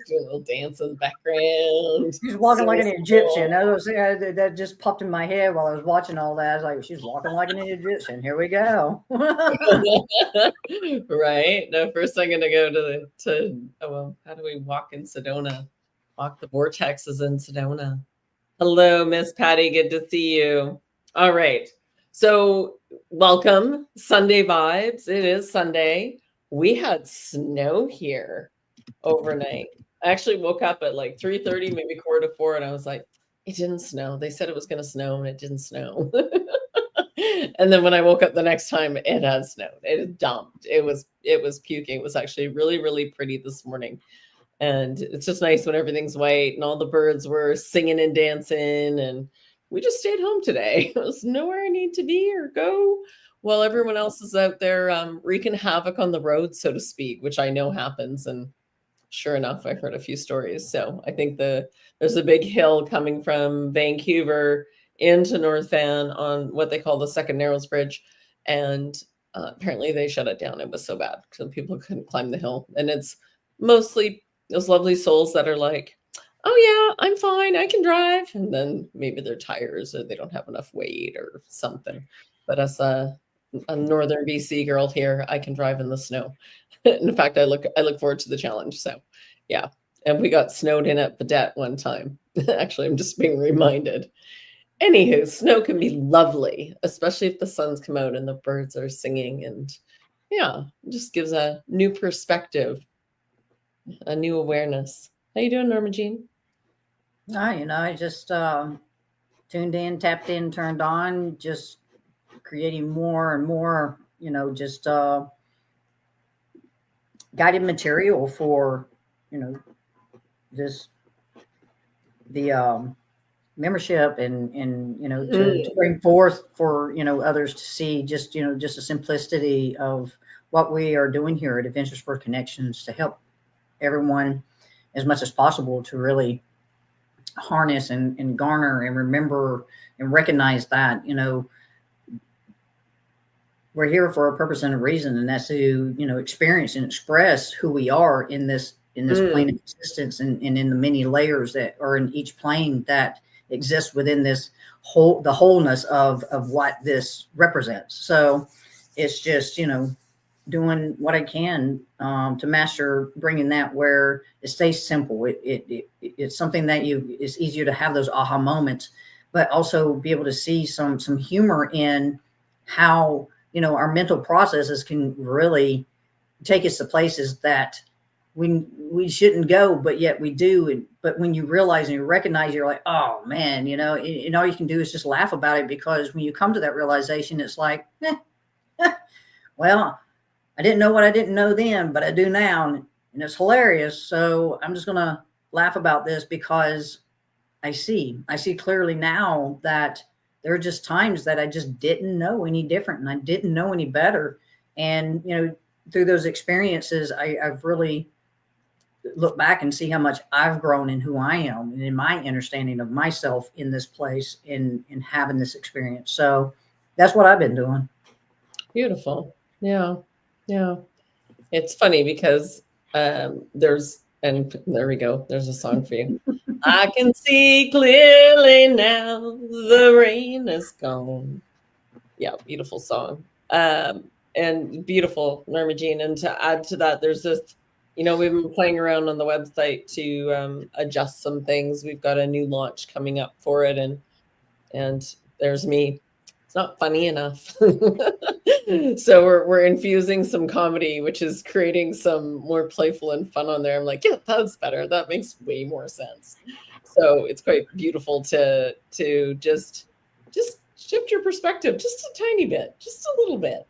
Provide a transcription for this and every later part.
doing a little dance in the background. She's walking So like an Egyptian. cool. That just popped in my head while I was watching all that. I was like, she's walking like an Egyptian. Here we go. Right. No, first I'm gonna go how do we walk in Sedona? Walk the vortexes in Sedona. Hello, Miss Patty. Good to see you. All right. So welcome. Sunday vibes. It is Sunday. We had snow here overnight. I actually woke up at like 3:30, maybe 3:45, and I was like, it didn't snow. They said it was gonna snow and it didn't snow. And then when I woke up the next time, it had snowed. It dumped. It was puking. It was actually really, really pretty this morning. And it's just nice when everything's white and all the birds were singing and dancing. And we just stayed home today. It was nowhere I need to be or go while everyone else is out there wreaking havoc on the road, so to speak, which I know happens. And sure enough, I've heard a few stories. So I think there's a big hill coming from Vancouver into North Van on what they call the Second Narrows Bridge. And apparently they shut it down. It was so bad because people couldn't climb the hill. And it's mostly those lovely souls that are like, oh yeah, I'm fine, I can drive. And then maybe their tires or they don't have enough weight or something. But as a northern BC girl here, I can drive in the snow. In fact, I look forward to the challenge. So yeah. And we got snowed in at Badette one time. Actually, I'm just being reminded. Anywho, snow can be lovely, especially if the sun's come out and the birds are singing. And yeah, it just gives a new perspective, a new awareness. How you doing, Norma Jean? I just tuned in, tapped in, turned on, just creating more and more, just guided material for, this the membership and to bring forth for others to see just just the simplicity of what we are doing here at Adventures for Connections to help everyone as much as possible to really harness and garner and remember and recognize that we're here for a purpose and a reason, and that's to experience and express who we are in this plane of existence and in the many layers that are in each plane that exists within this the wholeness of what this represents. So it's just doing what I can to master bringing that where it stays simple. It's something that it's easier to have those aha moments, but also be able to see some humor in how our mental processes can really take us to places that we shouldn't go, but yet we do. But when you realize and you recognize, you're like, oh man, and all you can do is just laugh about it, because when you come to that realization, it's like, well, I didn't know what I didn't know then, but I do now. And it's hilarious. So I'm just going to laugh about this because I see clearly now that there are just times that I just didn't know any different and I didn't know any better. And, through those experiences, I've really looked back and see how much I've grown in who I am and in my understanding of myself in this place in having this experience. So that's what I've been doing. Beautiful. Yeah. Yeah. It's funny because and there we go. There's a song for you. I can see clearly now the rain is gone. Yeah, beautiful song. And beautiful, Norma Jean. And to add to that, there's this, we've been playing around on the website to adjust some things. We've got a new launch coming up for it, and there's me. It's not funny enough. So we're infusing some comedy, which is creating some more playful and fun on there. I'm like, yeah, that's better. That makes way more sense. So it's quite beautiful to just shift your perspective just a tiny bit, just a little bit.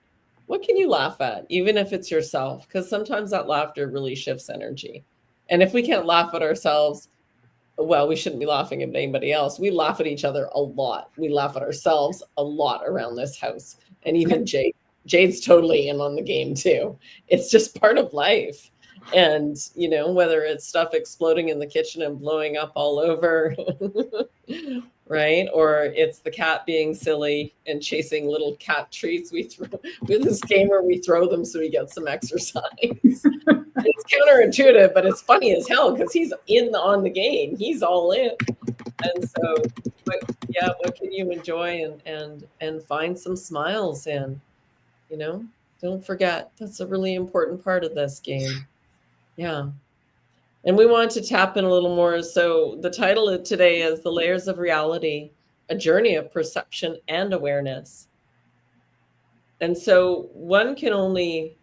What can you laugh at, even if it's yourself? Because sometimes that laughter really shifts energy. And if we can't laugh at ourselves, well, we shouldn't be laughing at anybody else. We laugh at each other a lot. We laugh at ourselves a lot around this house. And even Jade's totally in on the game too. It's just part of life. And, whether it's stuff exploding in the kitchen and blowing up all over, right? Or it's the cat being silly and chasing little cat treats. We throw with this game where we throw them so we get some exercise. It's counterintuitive, but it's funny as hell because he's on the game. He's all in. And so, what can you enjoy and find some smiles in? Don't forget, that's a really important part of this game. Yeah. And we want to tap in a little more. So the title of today is The Layers of Reality, a Journey of Perception and Awareness. And so one can only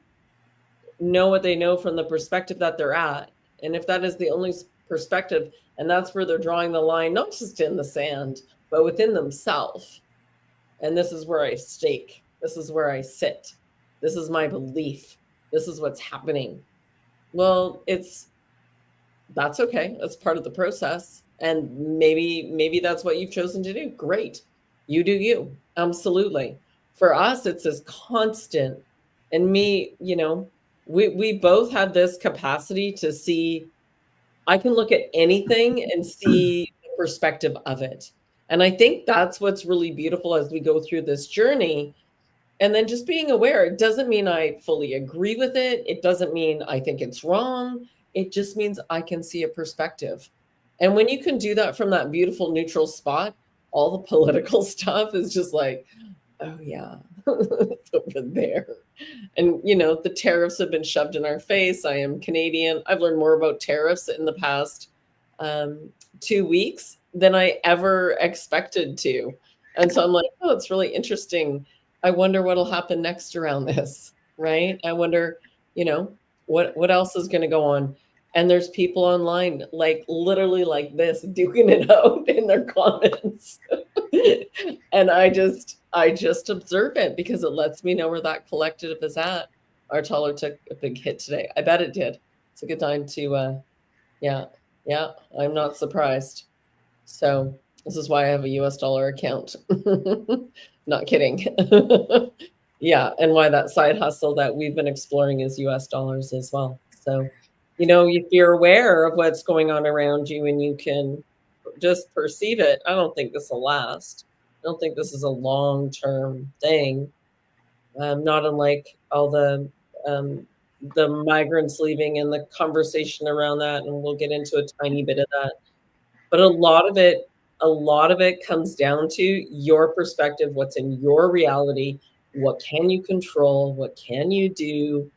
know what they know from the perspective that they're at. And if that is the only perspective, and that's where they're drawing the line, not just in the sand, but within themselves. And this is where I stake. This is where I sit. This is my belief. This is what's happening. Well, that's okay. That's part of the process. And maybe that's what you've chosen to do. Great. You do you. Absolutely. For us, it's this constant. And me, we both have this capacity to see. I can look at anything and see the perspective of it. And I think that's what's really beautiful as we go through this journey. And then just being aware, it doesn't mean I fully agree with it. It doesn't mean I think it's wrong. It just means I can see a perspective. And when you can do that from that beautiful neutral spot, all the political stuff is just like, oh yeah, it's over there. And, the tariffs have been shoved in our face. I am Canadian. I've learned more about tariffs in the past 2 weeks than I ever expected to. And so I'm like, oh, it's really interesting. I wonder what'll happen next around this, right? I wonder, what else is going to go on. And there's people online, like literally like this, duking it out in their comments. And I just observe it because it lets me know where that collective is at. Our dollar took a big hit today. I bet it did. It's a good time to, yeah, I'm not surprised. So this is why I have a US dollar account. Not kidding. Yeah. And why that side hustle that we've been exploring is US dollars as well. So, if you're aware of what's going on around you and you can just perceive it, I don't think this will last. I don't think this is a long-term thing. Not unlike all the migrants leaving and the conversation around that. And we'll get into a tiny bit of that. But a lot of it comes down to your perspective, what's in your reality, what can you control, what can you do?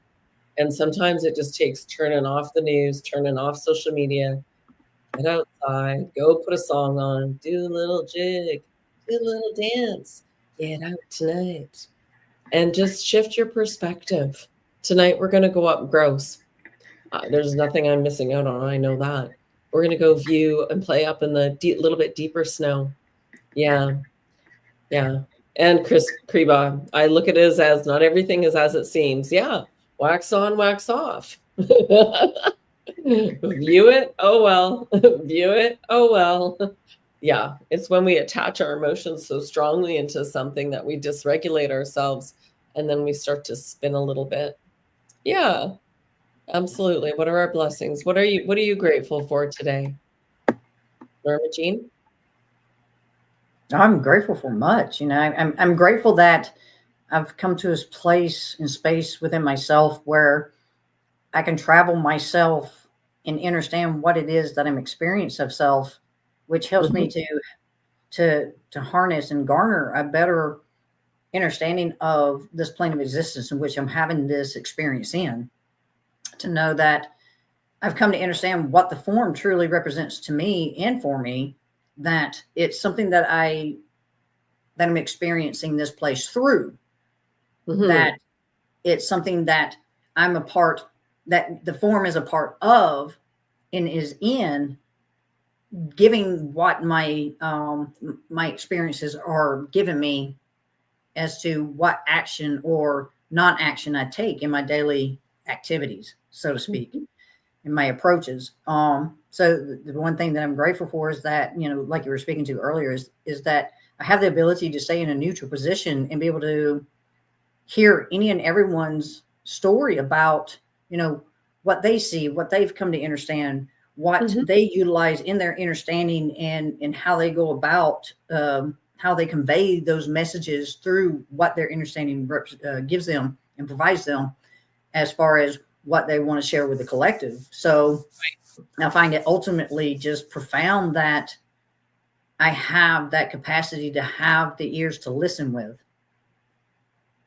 And sometimes it just takes turning off the news, turning off social media, get outside, go put a song on, do a little jig, do a little dance, get out tonight, and just shift your perspective. Tonight, we're going to go up gross. There's nothing I'm missing out on. I know that. We're going to go view and play up in the little bit deeper snow. Yeah. Yeah. And Chris Kreba, I look at it as not everything is as it seems. Yeah. Wax on, wax off. View it. Oh, well. View it. Oh, well. Yeah. It's when we attach our emotions so strongly into something that we dysregulate ourselves and then we start to spin a little bit. Yeah. Absolutely. What are our blessings? What are you grateful for today? Norma Jean? I'm grateful for much. I'm grateful that I've come to this place and space within myself where I can travel myself and understand what it is that I'm experiencing of self, which helps me to harness and garner a better understanding of this plane of existence in which I'm having this experience in. To know that I've come to understand what the form truly represents to me and for me, that it's something that I'm experiencing this place through, that it's something that I'm a part, that the form is a part of and is in, giving what my experiences are giving me as to what action or non-action I take in my daily activities, so to speak, in my approaches. So the one thing that I'm grateful for is that, like you were speaking to earlier, is that I have the ability to stay in a neutral position and be able to hear any and everyone's story about, what they see, what they've come to understand, what they utilize in their understanding, and how they go about how they convey those messages through what their understanding gives them and provides them, as far as what they want to share with the collective. So I find it ultimately just profound that I have that capacity to have the ears to listen with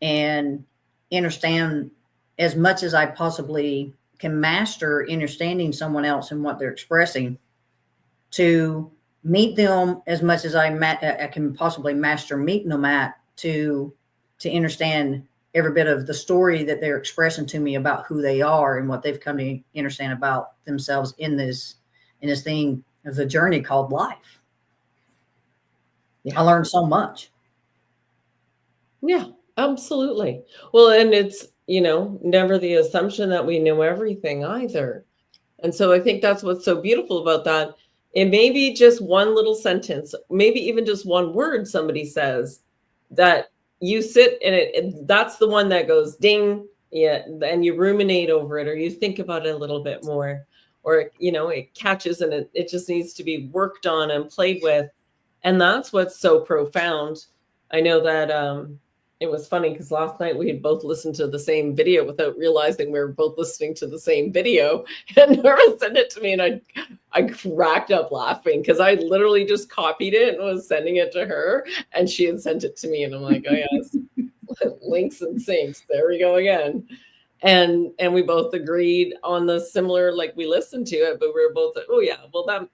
and understand as much as I possibly can master understanding someone else and what they're expressing, to meet them as much as I can possibly master meeting them at, to understand every bit of the story that they're expressing to me about who they are and what they've come to understand about themselves in this thing of the journey called life. Yeah. I learned so much. Yeah, absolutely. Well, and it's, never the assumption that we know everything either. And so I think that's what's so beautiful about that. It may be just one little sentence, maybe even just one word somebody says that you sit in it. That's the one that goes ding. Yeah. And you ruminate over it, or you think about it a little bit more, or, it catches, and it just needs to be worked on and played with. And that's what's so profound. I know that, it was funny because last night we had both listened to the same video without realizing we were both listening to the same video. And Nora sent it to me, and I cracked up laughing because I literally just copied it and was sending it to her, and she had sent it to me. And I'm like, oh yes, links and syncs. There we go again. And we both agreed on the similar, like we listened to it, but we were both like, oh yeah, well that,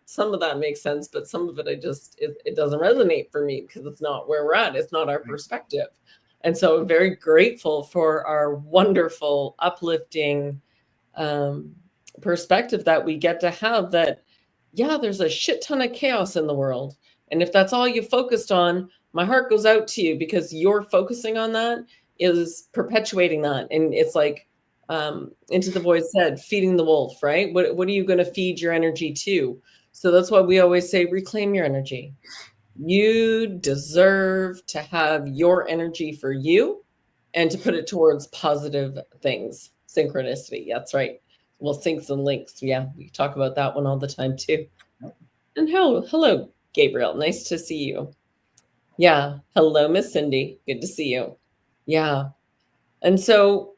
some of that makes sense, but some of it, it doesn't resonate for me because it's not where we're at. It's not our perspective. And so I'm very grateful for our wonderful, uplifting perspective that we get to have, that, yeah, there's a shit ton of chaos in the world. And if that's all you focused on, my heart goes out to you, because you're focusing on that is perpetuating that. And it's like, Into the Void said, feeding the wolf, right? What are you going to feed your energy to? So that's why we always say, reclaim your energy. You deserve to have your energy for you and to put it towards positive things. Synchronicity. That's right. Well, syncs and links. Yeah, we talk about that one all the time too. And hello, Gabriel. Nice to see you. Yeah. Hello, Miss Cindy. Good to see you. Yeah. And so,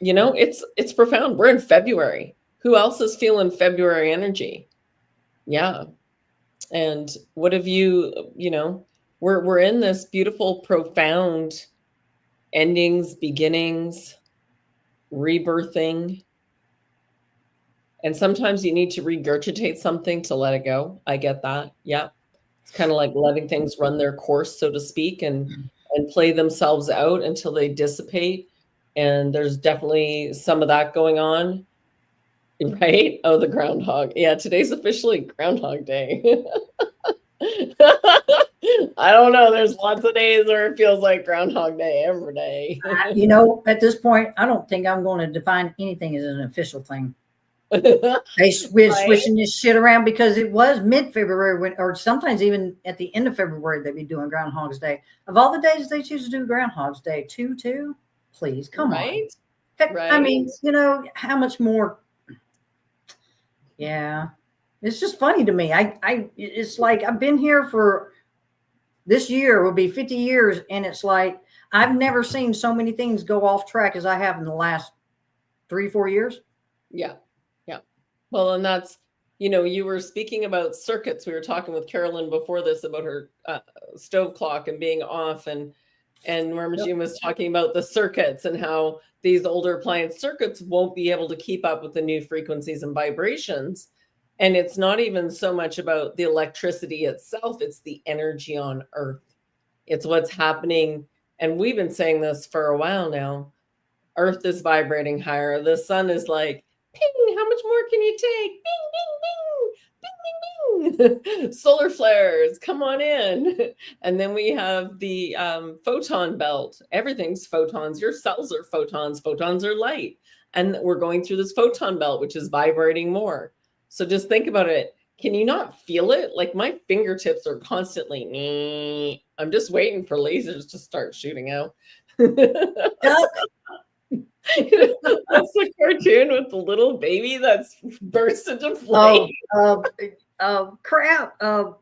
it's profound. We're in February. Who else is feeling February energy? Yeah. And what have you, we're in this beautiful, profound endings, beginnings, rebirthing. And sometimes you need to regurgitate something to let it go. I get that. Yeah. It's kind of like letting things run their course, so to speak, and play themselves out until they dissipate. And there's definitely some of that going on, right? Oh, the groundhog. Yeah, today's officially Groundhog Day. I don't know. There's lots of days where it feels like Groundhog Day every day. At this point, I don't think I'm going to define anything as an official thing. They switching this shit around, because it was mid-February, or sometimes even at the end of February they'd be doing Groundhog's Day. Of all the days they choose to do Groundhog's Day, two, please, come on. Right. I mean, how much more? Yeah, it's just funny to me. It's like I've been here for, this year will be 50 years, and it's like I've never seen so many things go off track as I have in the last 3-4 years. Yeah. Well, and that's, you were speaking about circuits. We were talking with Carolyn before this about her stove clock and being off, and Marmajine was talking about the circuits and how these older appliance circuits won't be able to keep up with the new frequencies and vibrations. And it's not even so much about the electricity itself. It's the energy on Earth. It's what's happening. And we've been saying this for a while now. Earth is vibrating higher. The sun is like, ping, how much more can you take? Bing, bing, bing, bing, bing. Solar flares, come on in. And then we have the photon belt. Everything's photons. Your cells are photons. Photons are light. And we're going through this photon belt, which is vibrating more. So just think about it. Can you not feel it? Like, my fingertips are constantly, I'm just waiting for lasers to start shooting out. That's the cartoon with the little baby that's burst into flame. Crap. What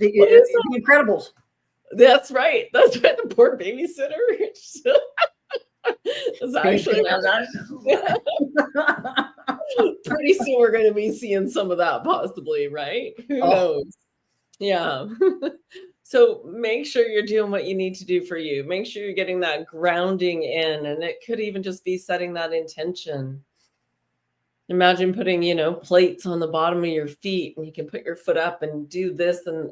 is that? The Incredibles. That's right. That's right. The poor babysitter. It's actually pretty soon we're going to be seeing some of that possibly, right? Who knows? Yeah. So make sure you're doing what you need to do for you. Make sure you're getting that grounding in, and it could even just be setting that intention. Imagine putting, plates on the bottom of your feet, and you can put your foot up and do this, and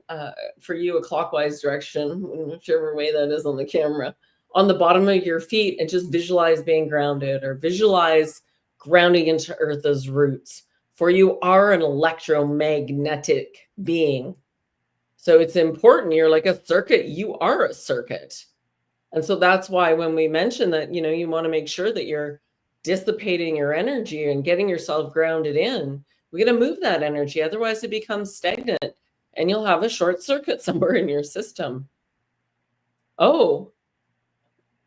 for you, a clockwise direction, whichever way that is on the camera, on the bottom of your feet, and just visualize being grounded, or visualize grounding into Earth's roots. For you are an electromagnetic being. So it's important. You're like a circuit. You are a circuit. And so that's why when we mention that, you want to make sure that you're dissipating your energy and getting yourself grounded in, we're going to move that energy. Otherwise, it becomes stagnant and you'll have a short circuit somewhere in your system. Oh,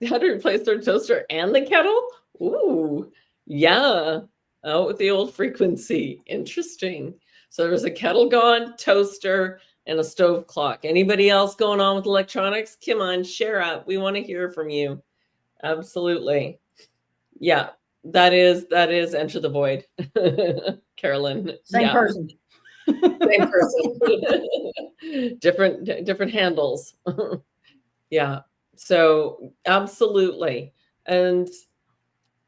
how to replace their toaster and the kettle? Ooh, yeah. Oh, with the old frequency. Interesting. So there's a kettle gone, toaster, and a stove clock. Anybody else going on with electronics? Come on, share up. We want to hear from you. Absolutely. Yeah, that is Enter the Void. Carolyn. Same person. Same person. different handles. Yeah. So absolutely. And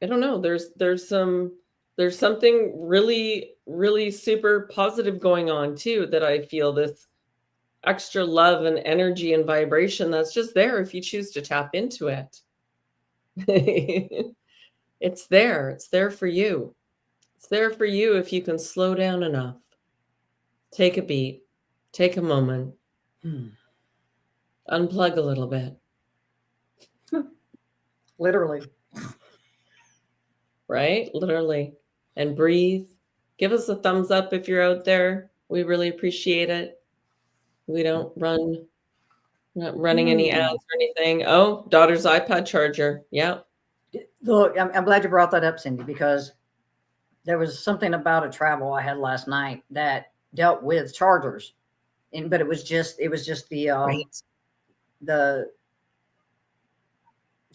I don't know, there's something really, really super positive going on too, that I feel this extra love and energy and vibration that's just there if you choose to tap into it. It's there for you. It's there for you if you can slow down enough. Take a beat, take a moment, unplug a little bit. Literally. Right? Literally. And breathe. Give us a thumbs up if you're out there. We really appreciate it. We don't not running any ads or anything. Oh, daughter's iPad charger. Yeah. Look, I'm glad you brought that up, Cindy, because there was something about a travel I had last night that dealt with chargers, but it was just the Right. the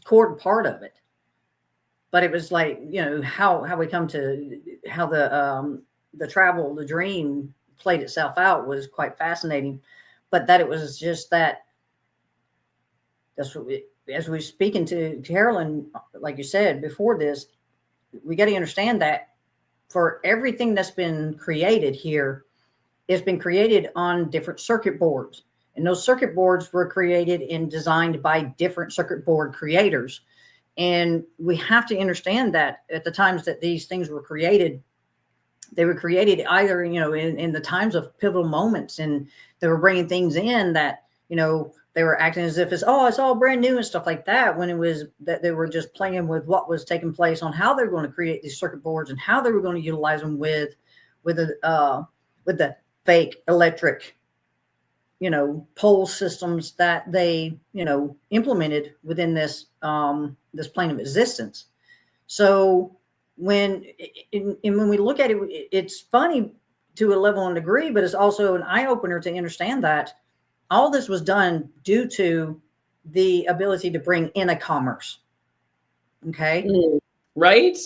cord part of it. But it was like, how we come to how the travel, the dream played itself out was quite fascinating. But that it was just that. That's what as we were speaking to Carolyn, like you said before this, we got to understand that for everything that's been created here, it's been created on different circuit boards. And those circuit boards were created and designed by different circuit board creators. And we have to understand that at the times that these things were created, they were created either, in the times of pivotal moments, and they were bringing things in that, they were acting as if it's all brand new and stuff like that, when it was that they were just playing with what was taking place on how they were going to create these circuit boards and how they were going to utilize them with the fake electric, pole systems that they, implemented within this this plane of existence. So when we look at it, it's funny to a level and degree, but it's also an eye opener to understand that all this was done due to the ability to bring in a commerce. Okay. Right.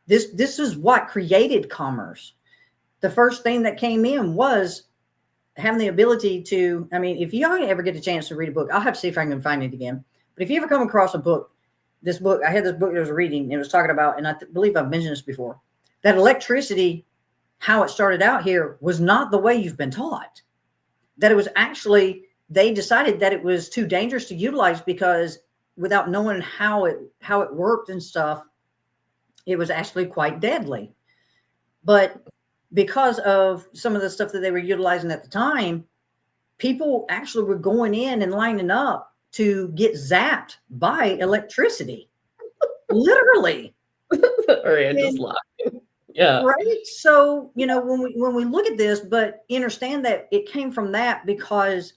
This is what created commerce. The first thing that came in was having the ability to, if you ever get a chance to read a book, I'll have to see if I can find it again. But if you ever come across I had this book I was reading, and it was talking about, and I believe I've mentioned this before, that electricity, how it started out here, was not the way you've been taught. That it was actually, they decided that it was too dangerous to utilize because without knowing how it worked and stuff, it was actually quite deadly. But because of some of the stuff that they were utilizing at the time, people actually were going in and lining up to get zapped by electricity. Literally. Or I just laughing. Yeah. Right. So, when we look at this, but understand that it came from that because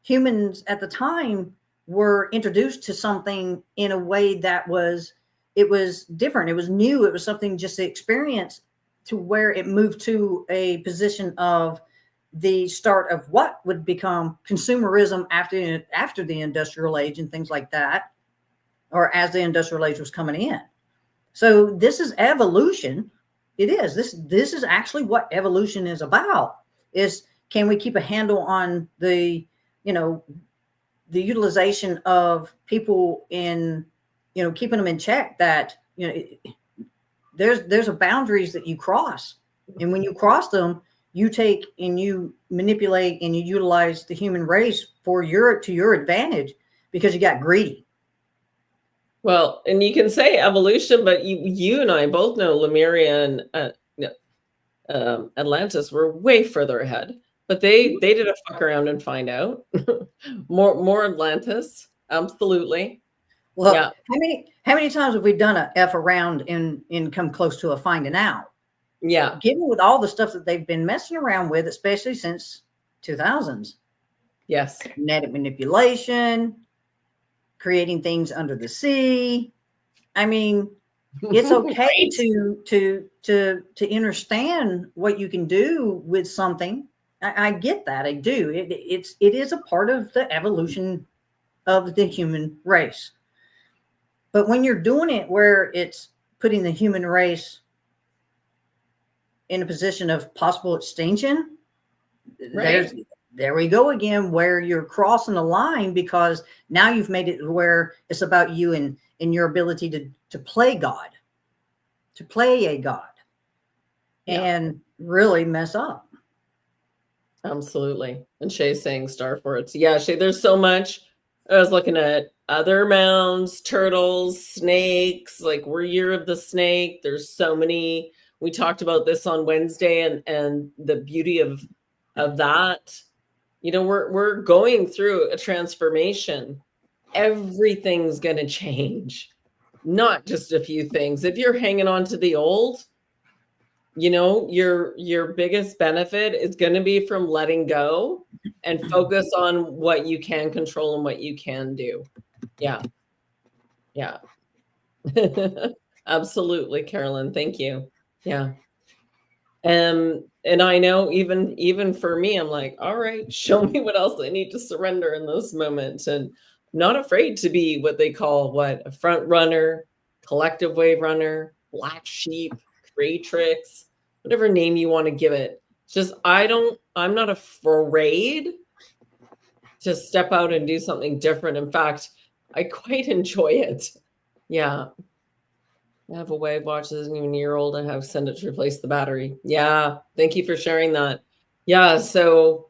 humans at the time were introduced to something in a way that was it was different. It was new. It was something just to experience, to where it moved to a position of the start of what would become consumerism after the industrial age and things like that, or as the industrial age was coming in. So this is evolution. It is. This is actually what evolution is about. Is, can we keep a handle on the, the utilization of people in, keeping them in check, that, there's a boundaries that you cross. And when you cross them, you take and you manipulate and you utilize the human race to your advantage, because you got greedy. Well, and you can say evolution, but you and I both know Lemuria and Atlantis were way further ahead. But they did a fuck around and find out. more Atlantis, absolutely. Well, yeah. How many times have we done a F around and come close to a finding out? Yeah. Given with all the stuff that they've been messing around with, especially since 2000s. Yes. Genetic manipulation, creating things under the sea. I mean, it's okay right. to understand what you can do with something. I get that. I do. It is a part of the evolution of the human race. But when you're doing it where it's putting the human race in a position of possible extinction, right. There we go again, where you're crossing the line, because now you've made it where it's about you and your ability to play God, to play a God, and really mess up. Absolutely. And Shay's saying star forts. Yeah, Shay, there's so much. I was looking at other mounds, turtles, snakes, like we're year of the snake. There's so many. We talked about this on Wednesday and the beauty of that. We're going through a transformation. Everything's going to change, not just a few things. If you're hanging on to the old, your biggest benefit is going to be from letting go and focus on what you can control and what you can do. Yeah. Absolutely, Carolyn. Thank you. Yeah. And I know even for me, I'm like, all right, show me what else I need to surrender in those moments. And not afraid to be what they call a front runner, collective wave runner, black sheep, creatrix, whatever name you want to give it. It's just, I'm not afraid to step out and do something different. In fact, I quite enjoy it. Yeah. I have a wave watch that isn't even a year old. I have send it to replace the battery. Yeah. Thank you for sharing that. Yeah. So,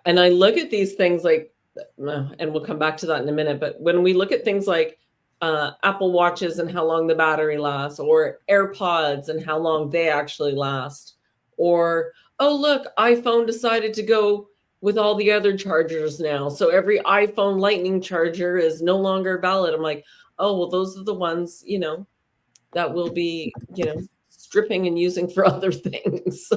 and I look at these things like, and we'll come back to that in a minute, but when we look at things like Apple Watches and how long the battery lasts, or AirPods and how long they actually last, or, oh, look, iPhone decided to go with all the other chargers now. So every iPhone Lightning charger is no longer valid. I'm like, oh, well, those are the ones, that will be, stripping and using for other things.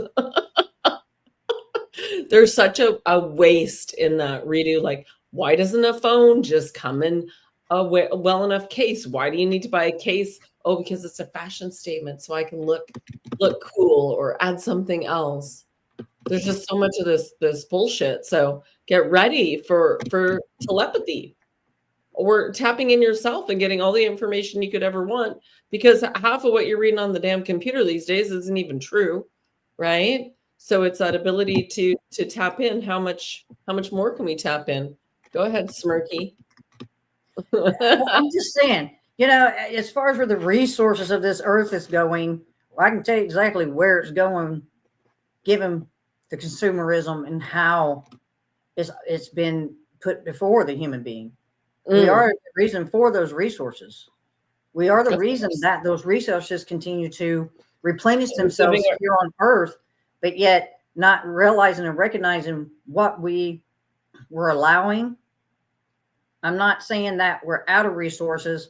There's such a waste in that redo. Like, why doesn't a phone just come in a well enough case? Why do you need to buy a case? Oh, because it's a fashion statement, so I can look cool or add something else. There's just so much of this bullshit. So get ready for telepathy, or tapping in yourself and getting all the information you could ever want, because half of what you're reading on the damn computer these days isn't even true, right? So it's that ability to tap in. How much more can we tap in? Go ahead, Smirky. Well, I'm just saying, as far as where the resources of this earth is going, I can tell you exactly where it's going, given the consumerism and how it's been put before the human being. We are the reason for those resources. We are the reason that those resources continue to replenish themselves here on Earth, but yet not realizing and recognizing what we were allowing. I'm not saying that we're out of resources,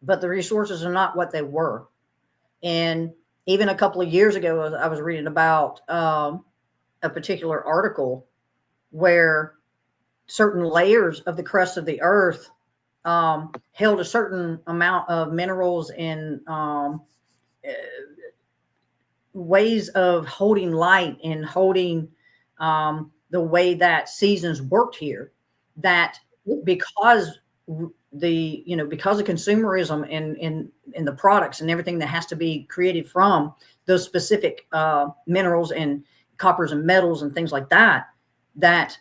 but the resources are not what they were. And even a couple of years ago, I was reading about a particular article where certain layers of the crust of the earth held a certain amount of minerals and ways of holding light and holding the way that seasons worked here, that because because of consumerism and the products and everything that has to be created from those specific minerals and coppers and metals and things like that, that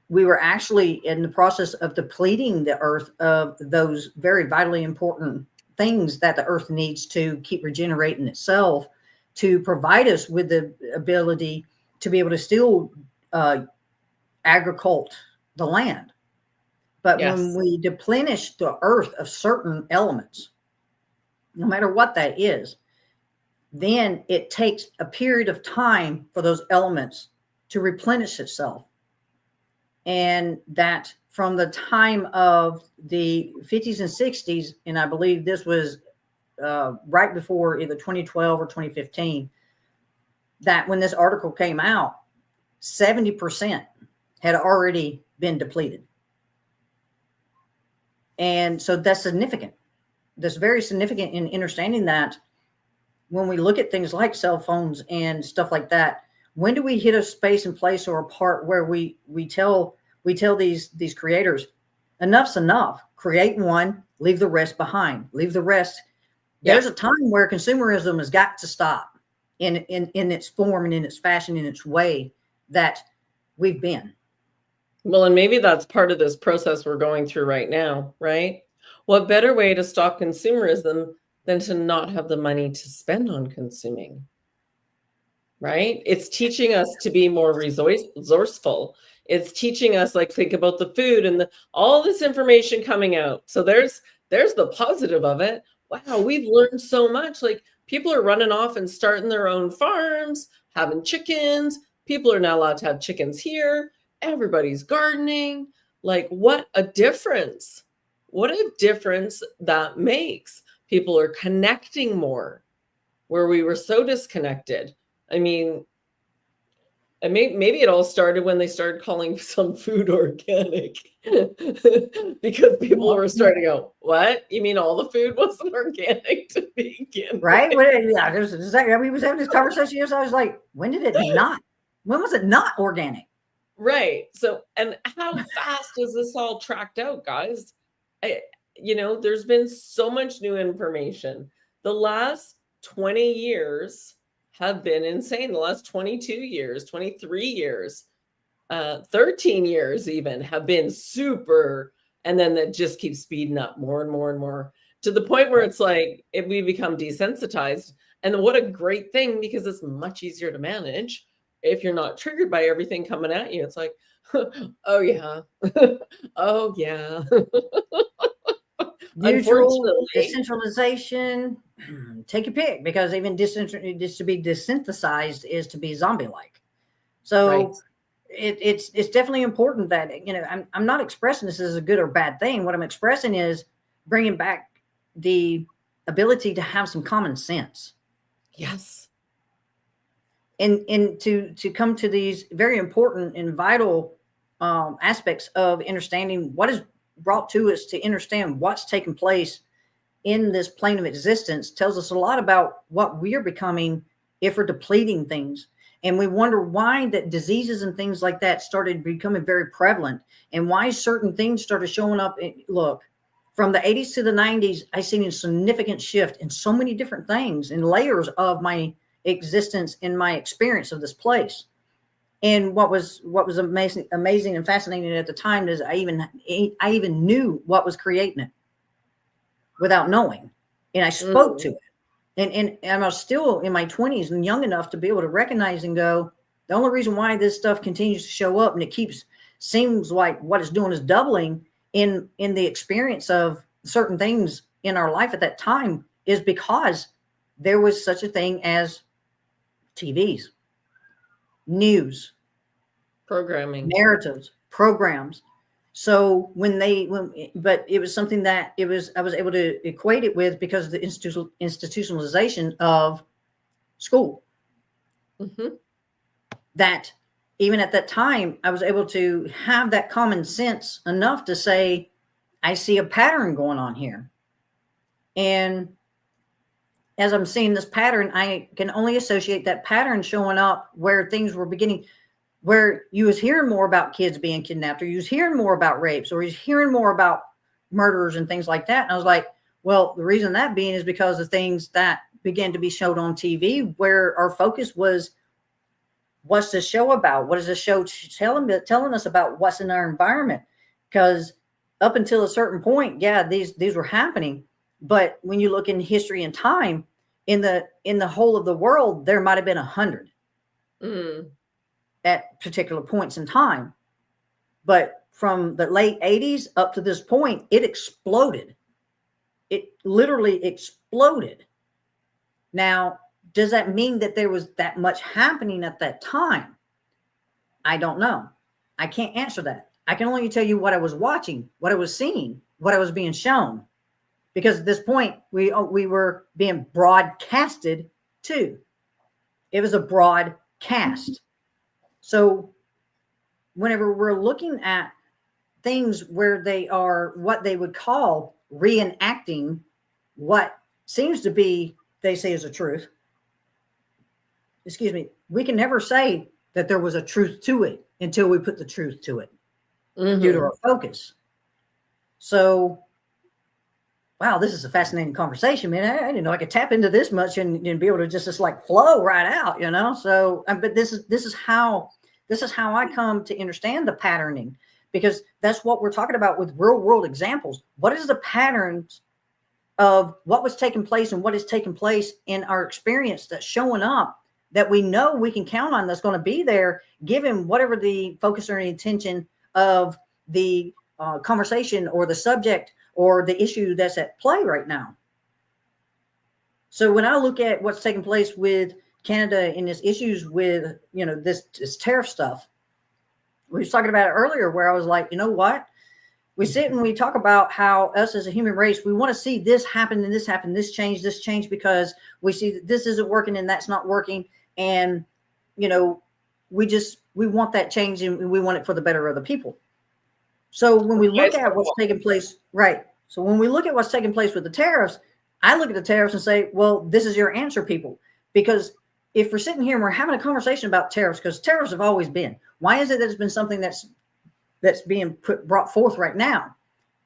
we were actually in the process of depleting the earth of those very vitally important things that the earth needs to keep regenerating itself, to provide us with the ability to be able to still agricult the land. But Yes. when we deplenish the earth of certain elements, no matter what that is, then it takes a period of time for those elements to replenish itself. And that from the time of the 50s and 60s, and I believe this was right before either 2012 or 2015, that when this article came out, 70% had already been depleted. And so that's significant. That's very significant in understanding that when we look at things like cell phones and stuff like that, when do we hit a space and place or a part where we tell these creators, enough's enough, create one, leave the rest behind, leave the rest. Yeah. There's a time where consumerism has got to stop in its form and in its fashion, in its way that we've been. Well, and maybe that's part of this process we're going through right now, right? What better way to stop consumerism than to not have the money to spend on consuming, right? It's teaching us to be more resourceful. It's teaching us, like, think about the food and all this information coming out. So there's the positive of it. Wow, we've learned so much. Like, people are running off and starting their own farms, having chickens. People are now allowed to have chickens here. Everybody's gardening. Like, what a difference. What a difference that makes. People are connecting more where we were so disconnected. I mean, maybe it all started when they started calling some food organic because people were starting to go, what? You mean all the food wasn't organic to begin right? With? Yeah, we was having this conversation. So I was like, when was it not organic? Right. So, and how fast is this all tracked out, guys? There's been so much new information. The last 20 years have been insane. The last 22 years, 23 years, 13 years even have been super. And then that just keeps speeding up more and more and more to the point where it's like we become desensitized. And what a great thing, because it's much easier to manage. If you're not triggered by everything coming at you, it's like, oh yeah, oh yeah. Neutral, decentralization, take your pick, because even just to be desynthesized is to be zombie-like. So right. It's definitely important that, I'm not expressing this as a good or bad thing. What I'm expressing is bringing back the ability to have some common sense. Yes. And to come to these very important and vital aspects of understanding what is brought to us, to understand what's taking place in this plane of existence, tells us a lot about what we're becoming if we're depleting things. And we wonder why that diseases and things like that started becoming very prevalent, and why certain things started showing up. Look, from the 80s to the 90s, I seen a significant shift in so many different things and layers of my existence and my experience of this place. And what was amazing and fascinating at the time is I even knew what was creating it without knowing, and I spoke to it. And I was still in my 20s and young enough to be able to recognize and go, the only reason why this stuff continues to show up and it seems like what it's doing is doubling in the experience of certain things in our life at that time, is because there was such a thing as TVs, news, programming, narratives, programs. So but it was something that I was able to equate it with because of the institutionalization of school. Mm-hmm. That even at that time, I was able to have that common sense enough to say, I see a pattern going on here. And as I'm seeing this pattern, I can only associate that pattern showing up where things were beginning, where you was hearing more about kids being kidnapped, or you was hearing more about rapes, or you was hearing more about murders and things like that. And I was like, well, the reason that being is because of things that began to be showed on TV, where our focus was, what's this show about? What is this show telling us about what's in our environment? Because up until a certain point, yeah, these were happening. But when you look in history and time, in the whole of the world, there might have been 100 at particular points in time. But from the late 80s up to this point, it exploded. It literally exploded. Now, does that mean that there was that much happening at that time? I don't know. I can't answer that. I can only tell you what I was watching, what I was seeing, what I was being shown. Because at this point, we were being broadcasted to. It was a broadcast. So whenever we're looking at things where they are what they would call reenacting what seems to be, they say, is a truth. Excuse me. We can never say that there was a truth to it until we put the truth to it due to our focus. So, wow, this is a fascinating conversation, man. I didn't know I could tap into this much and be able to just like flow right out, you know? So, but this is how I come to understand the patterning, because that's what we're talking about with real world examples. What is the patterns of what was taking place and what is taking place in our experience that's showing up that we know we can count on, that's going to be there, given whatever the focus or intention of the conversation or the subject or the issue that's at play right now. So when I look at what's taking place with Canada and its issues with, you know, this tariff stuff, we was talking about it earlier, where I was like, you know what? We sit and we talk about how us as a human race, we want to see this happen and this happen, this change, because we see that this isn't working and that's not working. And, you know, we want that change and we want it for the better of the people. So when we look at what's taking place, right. So when we look at what's taking place with the tariffs, I look at the tariffs and say, well, this is your answer, people. Because if we're sitting here and we're having a conversation about tariffs, because tariffs have always been, why is it that it's been something that's being brought forth right now?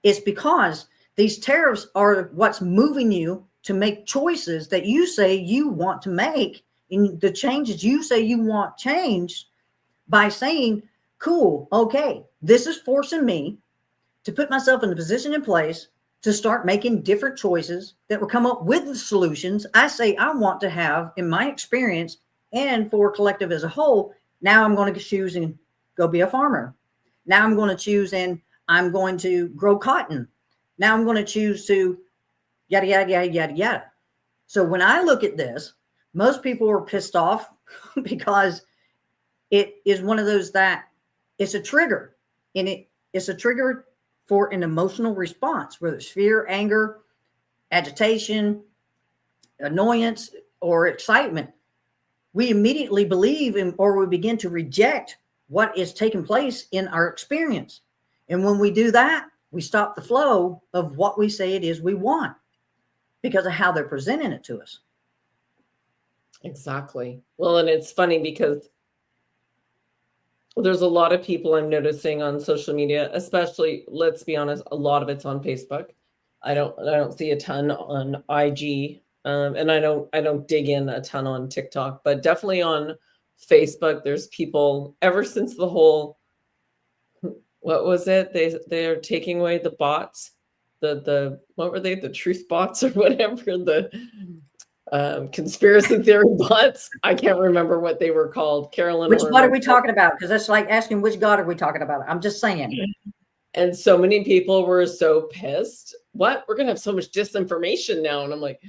It's because these tariffs are what's moving you to make choices that you say you want to make, and the changes you say you want changed, by saying, cool, okay, this is forcing me to put myself in a position in place to start making different choices that will come up with the solutions I say I want to have in my experience and for collective as a whole. Now I'm going to choose and go be a farmer. Now I'm going to choose and I'm going to grow cotton. Now I'm going to choose to yada, yada, yada, yada, yada. So when I look at this, most people are pissed off because it is one of those that it's a trigger, and it's a trigger for an emotional response, whether it's fear, anger, agitation, annoyance, or excitement. We immediately believe in, or we begin to reject what is taking place in our experience. And when we do that, we stop the flow of what we say it is we want because of how they're presenting it to us. Exactly. Well, and it's funny because there's a lot of people I'm noticing on social media, especially, let's be honest, a lot of it's on Facebook. I don't see a ton on IG, and I don't dig in a ton on TikTok, but definitely on Facebook, there's people ever since the whole, what was it? They're taking away the bots, the what were they? The truth bots or whatever, the conspiracy theory bots. I can't remember what they were called. Carolyn, which God are we talking about? Because that's like asking which God are we talking about? I'm just saying. And so many people were so pissed. What? We're gonna have so much disinformation now. And I'm like,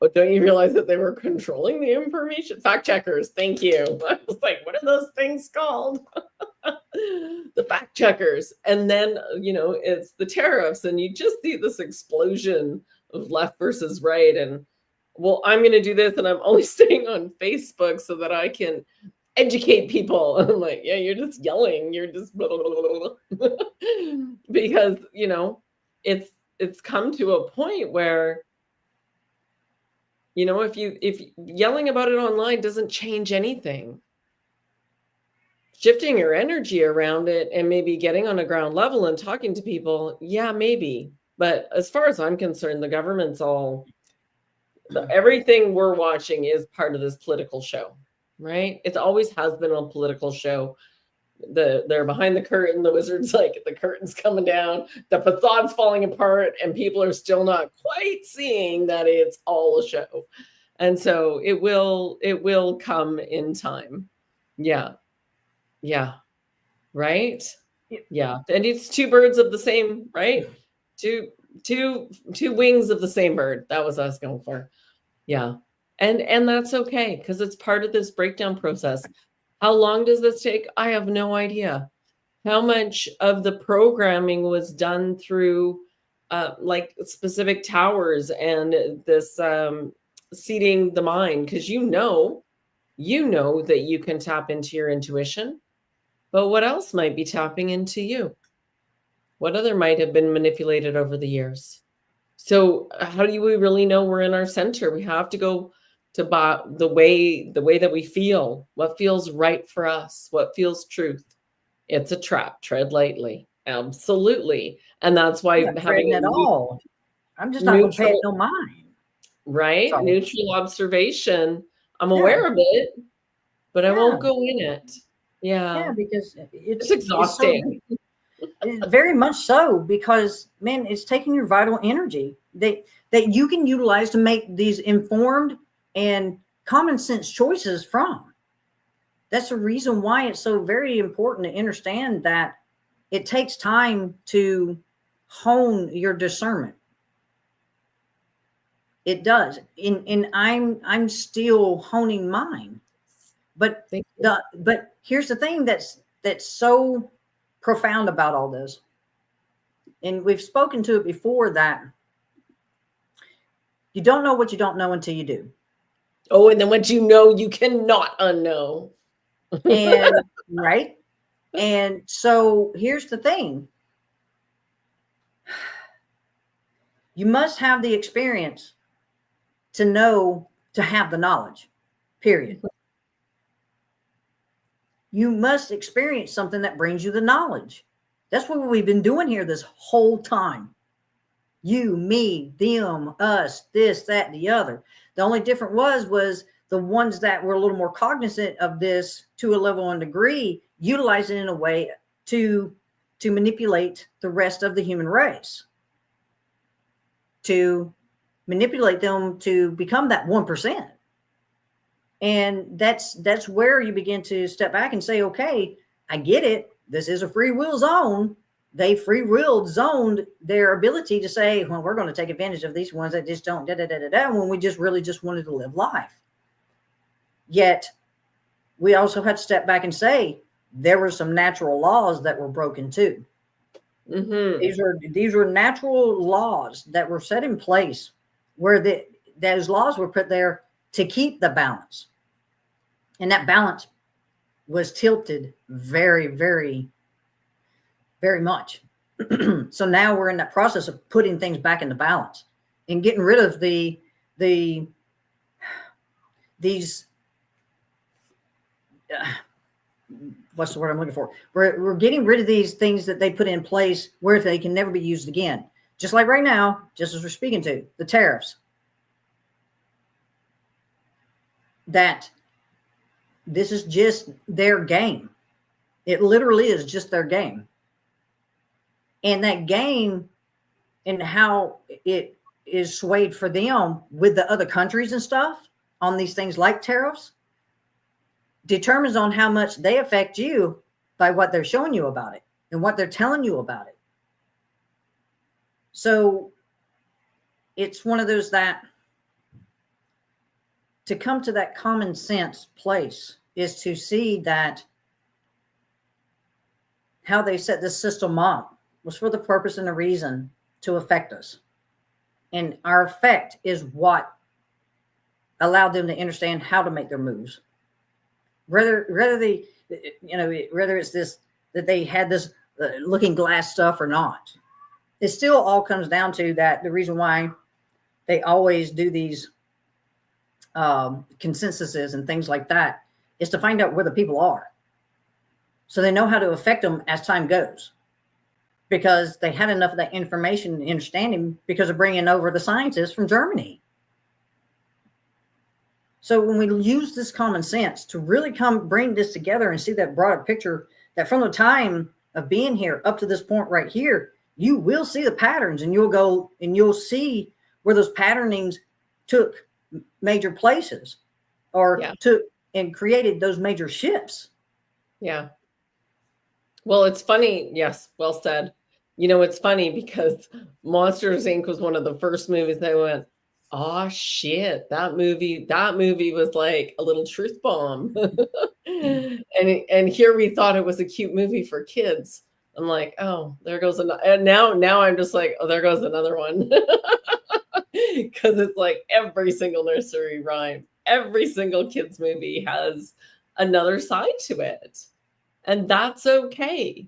but don't you realize that they were controlling the information? Fact checkers, thank you. I was like, what are those things called? The fact checkers. And then, you know, it's the tariffs, and you just see this explosion of left versus right. And well, I'm going to do this, and I'm only staying on Facebook so that I can educate people. And I'm like, yeah, you're just yelling. You're just blah, blah, blah, blah. Because, you know, it's come to a point where, if yelling about it online doesn't change anything, shifting your energy around it and maybe getting on a ground level and talking to people, yeah, maybe. But as far as I'm concerned, the government's everything we're watching is part of this political show, right? It always has been a political show. They're behind the curtain. The wizard's like, the curtain's coming down, the facade's falling apart, and people are still not quite seeing that it's all a show. And so it will come in time. Yeah. Yeah. Right. Yeah. And it's two birds of the same, right? Two wings of the same bird. That was what I was going for. Yeah. And that's okay, because it's part of this breakdown process. How long does this take? I have no idea. How much of the programming was done through like specific towers and this seeding the mind? Because you know that you can tap into your intuition, but what else might be tapping into you? What other might have been manipulated over the years? So how do we really know we're in our center? We have to go to the way that we feel, what feels right for us, what feels truth. It's a trap. Tread lightly. Absolutely. And that's why having at all. I'm just not going to pay it no mind. Right? Sorry. Neutral observation. I'm aware of it, but I won't go in it. Yeah. Because it's exhausting. Very much so, because, man, it's taking your vital energy that you can utilize to make these informed and common sense choices from. That's the reason why it's so very important to understand that it takes time to hone your discernment. It does. And I'm still honing mine. But here's the thing that's so profound about all this. And we've spoken to it before, that you don't know what you don't know until you do. Oh, and then what you know, you cannot unknow. And right. And so here's the thing. You must have the experience to know, to have the knowledge, period. You must experience something that brings you the knowledge. That's what we've been doing here this whole time. You, me, them, us, this, that, the other. The only difference was the ones that were a little more cognizant of this to a level and degree, utilize it in a way to manipulate the rest of the human race, to manipulate them to become that 1%. And that's where you begin to step back and say, okay, I get it. This is a free will zone. They free willed zoned their ability to say, well, we're going to take advantage of these ones that just don't when we just really just wanted to live life. Yet we also had to step back and say there were some natural laws that were broken too. Mm-hmm. These were natural laws that were set in place where those laws were put there to keep the balance. And that balance was tilted very, very, very much. So now we're in that process of putting things back into balance and getting rid of these what's the word I'm looking for? We're getting rid of these things that they put in place where they can never be used again. Just like right now, just as we're speaking to the tariffs, that this is just their game. It literally is just their game. And that game and how it is swayed for them with the other countries and stuff on these things like tariffs determines on how much they affect you by what they're showing you about it and what they're telling you about it. So it's one of those that to come to that common sense place is to see that how they set this system up was for the purpose and the reason to affect us. And our effect is what allowed them to understand how to make their moves. Whether it's this, that they had this looking glass stuff or not. it still all comes down to that. The reason why they always do these consensuses and things like that is to find out where the people are, so they know how to affect them as time goes, because they had enough of that information and understanding because of bringing over the scientists from Germany. So when we use this common sense to really bring this together and see that broader picture, that from the time of being here up to this point right here, you will see the patterns, and you'll see where those patternings took major places, or took and created those major shifts. Yeah. Well, it's funny. Yes. Well said. It's funny because Monsters Inc. was one of the first movies that went, oh shit, that movie was like a little truth bomb. and here we thought it was a cute movie for kids. I'm like, oh, there goes another. And now I'm just like, oh, there goes another one. Because it's like every single nursery rhyme, every single kids movie has another side to it. And that's okay.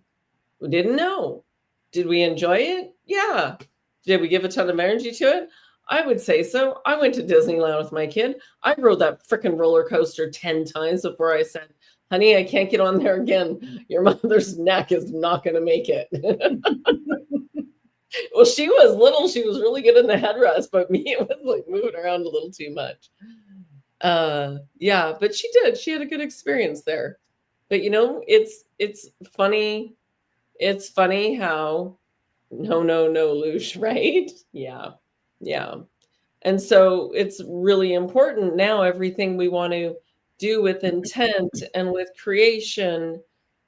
We didn't know. Did we enjoy it? Yeah. Did we give a ton of energy to it? I would say so. I went to Disneyland with my kid. I rode that freaking roller coaster 10 times before I said, honey, I can't get on there again. Your mother's neck is not going to make it. Well, she was little. She was really good in the headrest, but me, it was like moving around a little too much. Yeah, but she did. She had a good experience there. But it's funny. It's funny how no, Lush, right? Yeah. And so it's really important now, everything we want to do with intent and with creation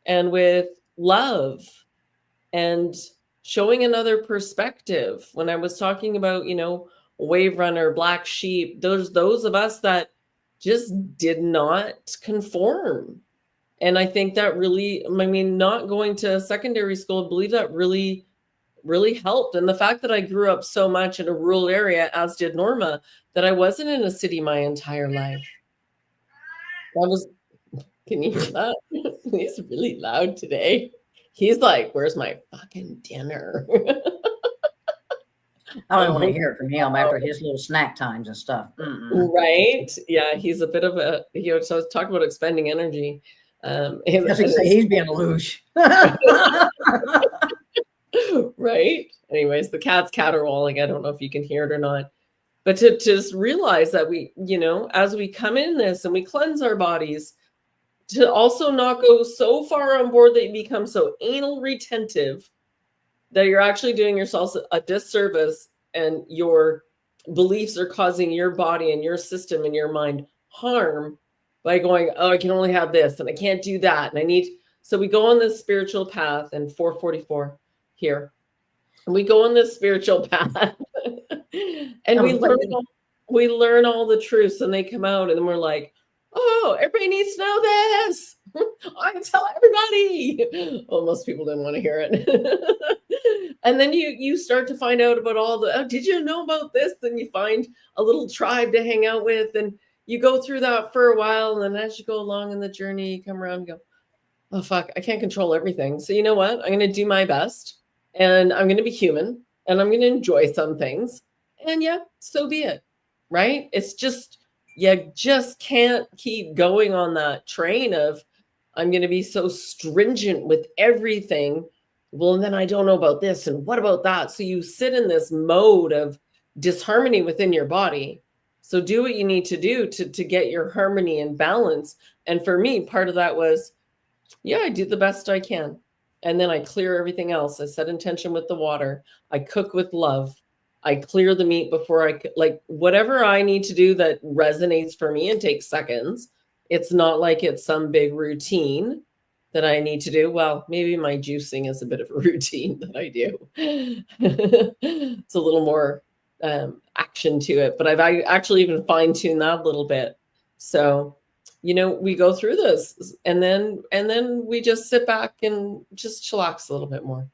and with love and showing another perspective. When I was talking about, Wave Runner, Black Sheep, those of us that just did not conform. And I think that really, not going to secondary school, I believe that really helped. And the fact that I grew up so much in a rural area, as did Norma, that I wasn't in a city my entire life. Can you hear that? He's really loud today. He's like, where's my fucking dinner? I don't want to hear it from him after his little snack times and stuff. Right? Yeah, he's a bit of a, so talk about expending energy. He's being a loosh. Right? Anyways, the cat's caterwauling. I don't know if you can hear it or not. But to just realize that we, as we come in this and we cleanse our bodies, to also not go so far on board that you become so anal retentive that you're actually doing yourself a disservice, and your beliefs are causing your body and your system and your mind harm by going, oh, I can only have this and I can't do that. And so we go on this spiritual path, and 444 here. And we go on this spiritual path and we learn all the truths, and they come out, and then we're like, oh, everybody needs to know this. I can tell everybody. Well, most people didn't want to hear it. And then you start to find out about all the, oh, did you know about this? Then you find a little tribe to hang out with, and you go through that for a while. And then as you go along in the journey, you come around and go, oh, fuck, I can't control everything. So you know what? I'm going to do my best, and I'm going to be human, and I'm going to enjoy some things. And yeah, so be it. Right? It's just, you just can't keep going on that train of, I'm going to be so stringent with everything. Well, and then I don't know about this, and what about that? So you sit in this mode of disharmony within your body. So do what you need to do to get your harmony and balance. And for me, part of that was, yeah, I do the best I can. And then I clear everything else. I set intention with the water. I cook with love. I clear the meat before like whatever I need to do that resonates for me and takes seconds. It's not like it's some big routine that I need to do. Well, maybe my juicing is a bit of a routine that I do. It's a little more action to it, but I've actually even fine-tuned that a little bit. So, we go through this, and then we just sit back and just chillax a little bit more.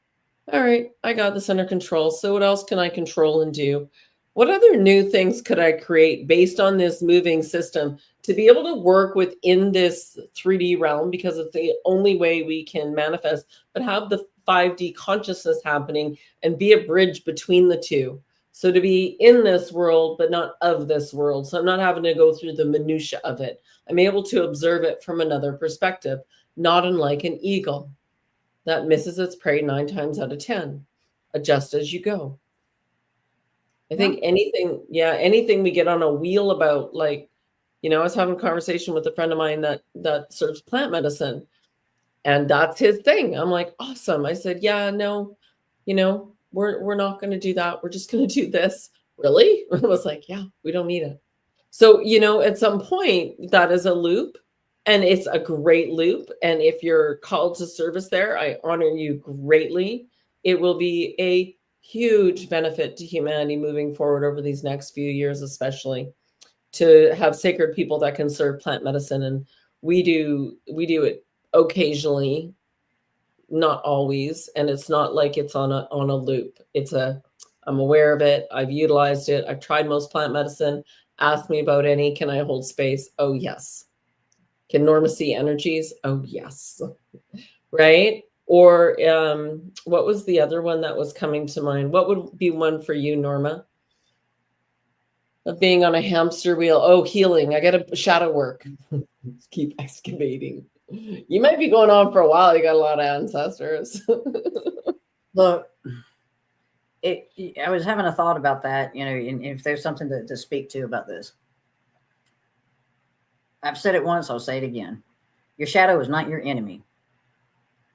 All right, I got this under control. So what else can I control and do? What other new things could I create based on this moving system to be able to work within this 3D realm? Because it's the only way we can manifest, but have the 5D consciousness happening and be a bridge between the two. So to be in this world, but not of this world. So I'm not having to go through the minutia of it. I'm able to observe it from another perspective, not unlike an eagle that misses its prey 9 times out of 10. Adjust as you go. I think anything we get on a wheel about, like, I was having a conversation with a friend of mine that serves plant medicine, and that's his thing. I'm like, awesome. I said, yeah, no, we're not going to do that. We're just going to do this. Really? I was like, yeah, we don't need it. So, at some point that is a loop, and it's a great loop. And if you're called to service there, I honor you greatly. It will be a huge benefit to humanity moving forward over these next few years, especially to have sacred people that can serve plant medicine. And we do it occasionally, not always. And it's not like it's on a loop. I'm aware of it. I've utilized it. I've tried most plant medicine. Ask me about any. Can I hold space? Oh, yes. Can Norma see energies? Oh, yes. Right? Or what was the other one that was coming to mind? What would be one for you, Norma? Of being on a hamster wheel. Oh, healing. I got to shadow work. Keep excavating. You might be going on for a while. You got a lot of ancestors. Look, I was having a thought about that, and if there's something to speak to about this. I've said it once, I'll say it again. Your shadow is not your enemy.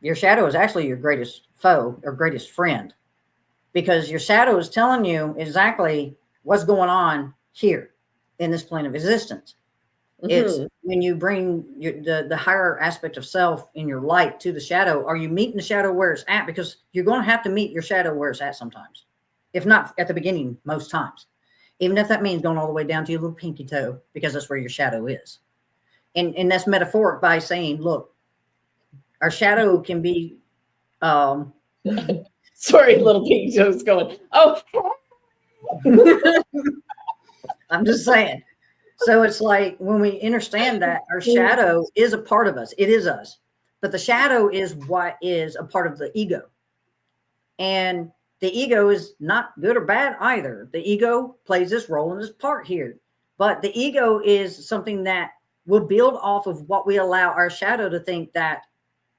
Your shadow is actually your greatest foe or greatest friend, because your shadow is telling you exactly what's going on here in this plane of existence. Mm-hmm. It's when you bring the higher aspect of self in your light to the shadow, are you meeting the shadow where it's at? Because you're going to have to meet your shadow where it's at sometimes, if not at the beginning, most times, even if that means going all the way down to your little pinky toe, because that's where your shadow is. And that's metaphoric by saying, look, our shadow can be, sorry, little pinky toe's going, oh, I'm just saying. So it's like when we understand that our shadow is a part of us, it is us, but the shadow is what is a part of the ego. And the ego is not good or bad either. The ego plays this role in this part here, but the ego is something that will build off of what we allow our shadow to think that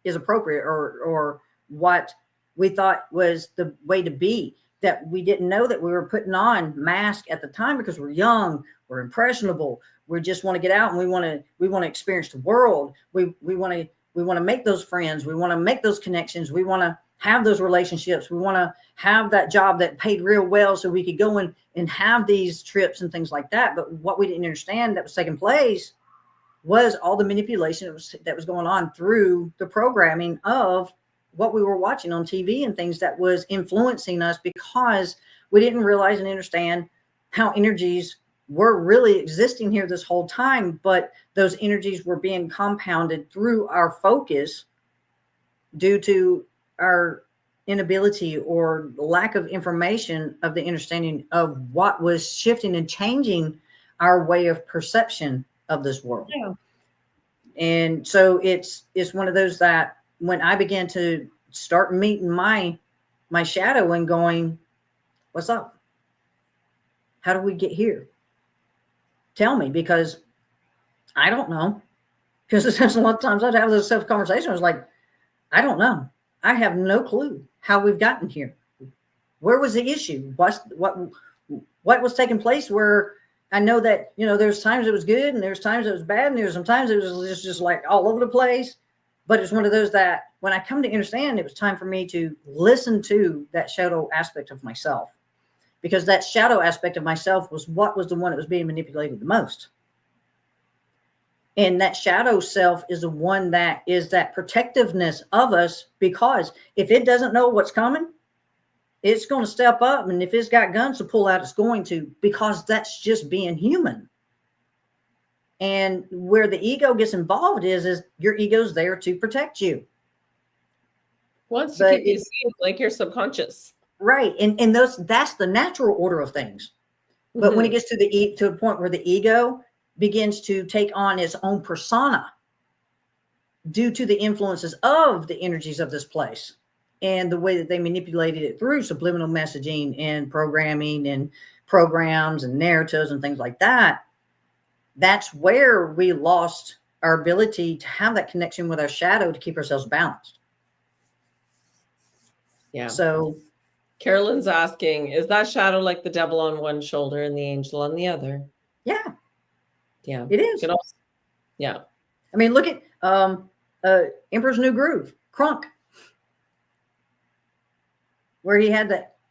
is appropriate, or what we thought was the way to be, that we didn't know that we were putting on mask at the time because we're young, we're impressionable, we just want to get out and we want to experience the world. We want to make those friends, we want to make those connections, we want to have those relationships, we want to have that job that paid real well so we could go and have these trips and things like that. But what we didn't understand that was taking place was all the manipulation that was going on through the programming of what we were watching on TV and things that was influencing us, because we didn't realize and understand how energies were really existing here this whole time. But those energies were being compounded through our focus due to our inability or lack of information of the understanding of what was shifting and changing our way of perception of this world. Yeah. And so it's one of those that when I began to start meeting my shadow and going, what's up? How do we get here? Tell me, because I don't know. Because there's a lot of times I'd have those self-conversations. I was like, I don't know. I have no clue how we've gotten here. Where was the issue? What was taking place? Where I know that, there's times it was good and there's times it was bad, and there's sometimes it was just like all over the place. But it's one of those that when I come to understand, it was time for me to listen to that shadow aspect of myself, because that shadow aspect of myself was what was the one that was being manipulated the most. And that shadow self is the one that is that protectiveness of us, because if it doesn't know what's coming, it's going to step up. And if it's got guns to pull out, it's going to, because that's just being human. And where the ego gets involved is your ego's there to protect you. Wants to keep you safe, like your subconscious. Right. And that's the natural order of things. But when it gets to the point where the ego begins to take on its own persona due to the influences of the energies of this place, and the way that they manipulated it through subliminal messaging and programming and programs and narratives and things like that, that's where we lost our ability to have that connection with our shadow to keep ourselves balanced. Yeah. So Carolyn's asking, is that shadow like the devil on one shoulder and the angel on the other? yeah, Yeah. it is. Yeah. I mean, look at Emperor's New Groove, Crunk, where he had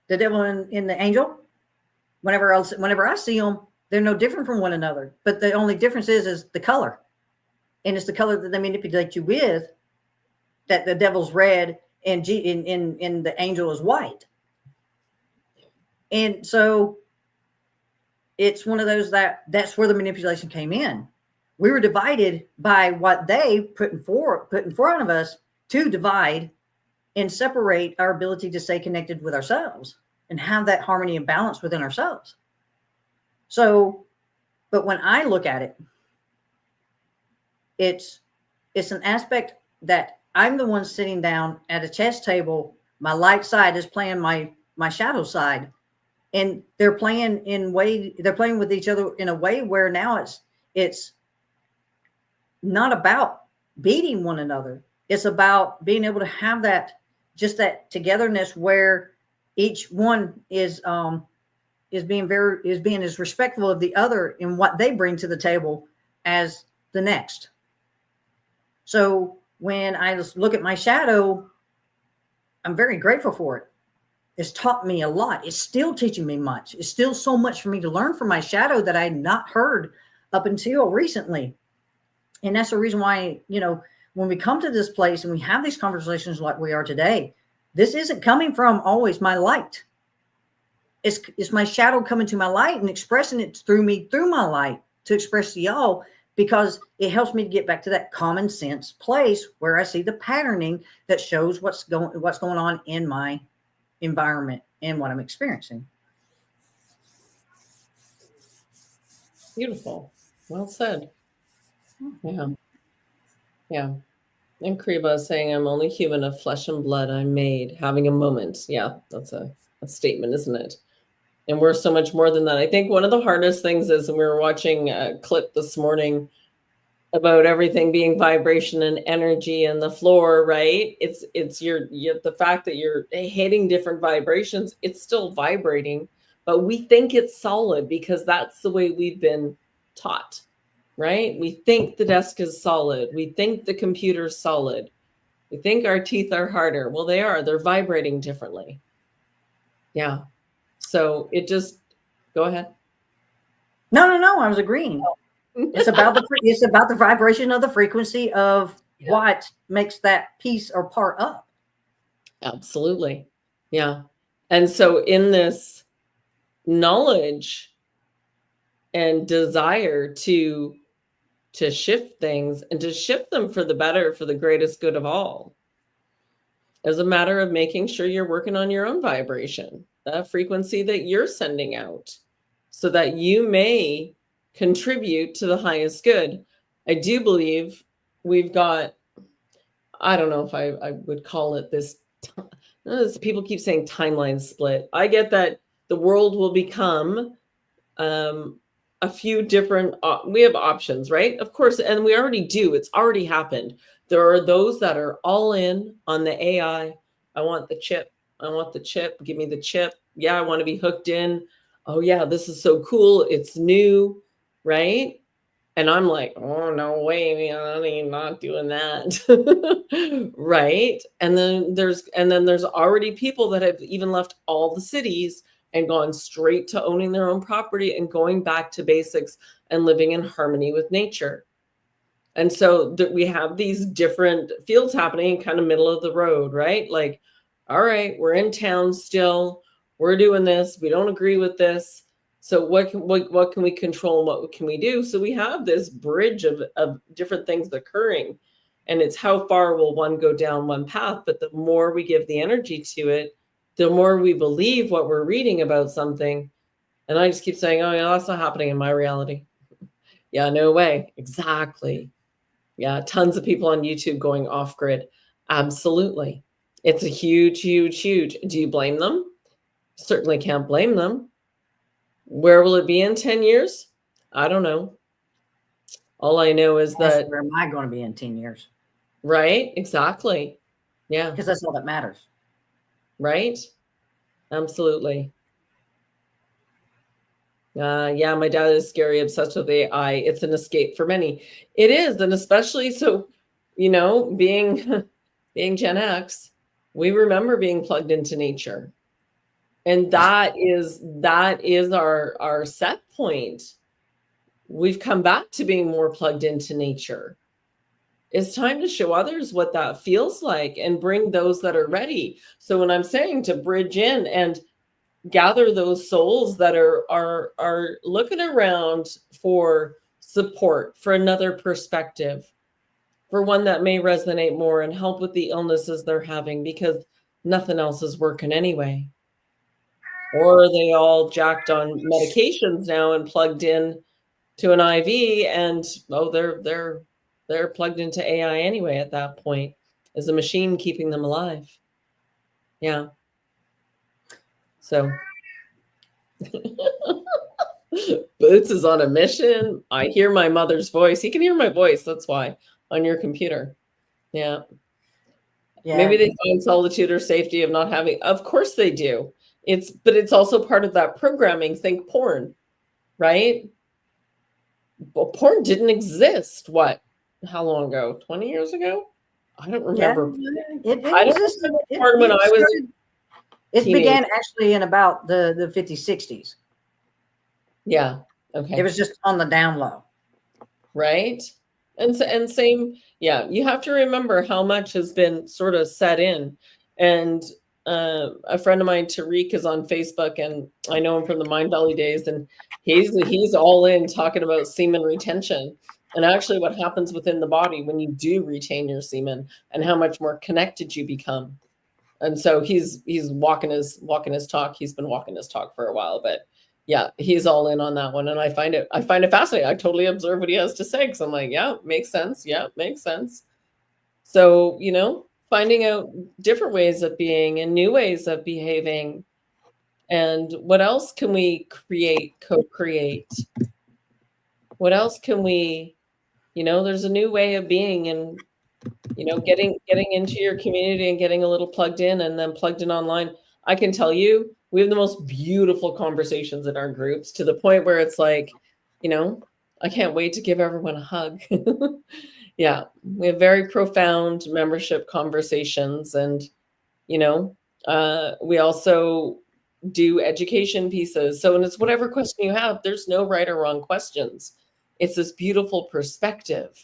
the devil in the angel. Whenever I see them, they're no different from one another. But the only difference is the color. And it's the color that they manipulate you with, that the devil's red and in the angel is white. And so it's one of those that's where the manipulation came in. We were divided by what they put in front of us to divide and separate our ability to stay connected with ourselves and have that harmony and balance within ourselves. So, but when I look at it, it's an aspect that I'm the one sitting down at a chess table. My light side is playing my shadow side, and they're playing with each other in a way where now it's not about beating one another. It's about being able to have that togetherness where each one is being as respectful of the other in what they bring to the table as the next. So when I look at my shadow, I'm very grateful for it. It's taught me a lot. It's still teaching me much. It's still so much for me to learn from my shadow that I had not heard up until recently. And that's the reason why, when we come to this place and we have these conversations like we are today, this isn't coming from always my light. It's my shadow coming to my light and expressing it through my light to express to y'all, because it helps me to get back to that common sense place where I see the patterning that shows what's going on in my environment and what I'm experiencing. Beautiful. Well said. Yeah. Yeah. And Kriba saying, I'm only human of flesh and blood. I'm made, having a moment. Yeah, that's a statement, isn't it? And we're so much more than that. I think one of the hardest things is, and we were watching a clip this morning about everything being vibration and energy and the floor, right? It's the fact that you're hitting different vibrations, it's still vibrating, but we think it's solid because that's the way we've been taught, right? We think the desk is solid. We think the computer's solid. We think our teeth are harder. Well, they're vibrating differently. Yeah. So it just, go ahead. No, I was agreeing. It's about the vibration of the frequency of what makes that piece or part up. Absolutely. Yeah. And so in this knowledge and desire to shift things and to shift them for the better, for the greatest good of all, as a matter of making sure you're working on your own vibration, the frequency that you're sending out, so that you may contribute to the highest good. I do believe we've got, I don't know if I would call it this, people keep saying timeline split. I get that the world will become a few different, we have options, right? Of course, and we already do. It's already happened. There are those that are all in on the AI. I want the chip. I want the chip. Give me the chip. Yeah, I want to be hooked in. Oh yeah, this is so cool. It's new, right? And I'm like, oh no way, I'm not doing that. Right? And then there's already people that have even left all the cities and gone straight to owning their own property and going back to basics and living in harmony with nature. And so we have these different fields happening kind of middle of the road, right? Like, all right, we're in town still. We're doing this. We don't agree with this. So what can we control and what can we do? So we have this bridge of different things occurring. And it's how far will one go down one path? But the more we give the energy to it, the more we believe what we're reading about something. And I just keep saying, oh, yeah, that's not happening in my reality. Yeah, no way. Exactly. Yeah, tons of people on YouTube going off grid. Absolutely. It's a huge, huge, huge. Do you blame them? Certainly can't blame them. Where will it be in 10 years? I don't know. All I know is that, Where am I going to be in 10 years? right? Exactly. Yeah. Because that's all that matters. Right? Absolutely. Yeah, my dad is scary obsessed with AI. It's an escape for many. It is, and especially so, being being Gen X, we remember being plugged into nature. And that is our set point. We've come back to being more plugged into nature. It's time to show others what that feels like and bring those that are ready. So when I'm saying to bridge in and gather those souls that are looking around for support, for another perspective, for one that may resonate more and help with the illnesses they're having, because nothing else is working anyway. Or are they all jacked on medications now and plugged in to an IV, and they're plugged into AI anyway at that point. Is a machine keeping them alive? Yeah. So Boots is on a mission. I hear my mother's voice. He can hear my voice. That's why on your computer. Yeah. Maybe they find solitude or safety of not having. Of course they do. But it's also part of that programming. Think porn, right? Well, porn didn't exist. What? How long ago? 20 years ago? I don't remember. It I don't existed. remember porn when I was It teenage. began actually in about the 50s, 60s. Yeah. Okay. It was just on the down low. Right. And same, yeah, you have to remember how much has been sort of set in. And a friend of mine, Tariq, is on Facebook, and I know him from the Mind Valley days, and he's all in talking about semen retention and actually what happens within the body when you do retain your semen and how much more connected you become. And so he's walking his talk. He's been walking his talk for a while, but yeah, he's all in on that one. And I find it fascinating. I totally observe what he has to say, because I'm like, yeah, makes sense. Yeah, makes sense. So, finding out different ways of being and new ways of behaving. And what else can we create, co-create? What else can we, there's a new way of being, and getting into your community and getting a little plugged in, and then plugged in online. I can tell you, we have the most beautiful conversations in our groups, to the point where it's like, I can't wait to give everyone a hug. Yeah, we have very profound membership conversations, and we also do education pieces. So, and it's whatever question you have. There's no right or wrong questions. It's this beautiful perspective.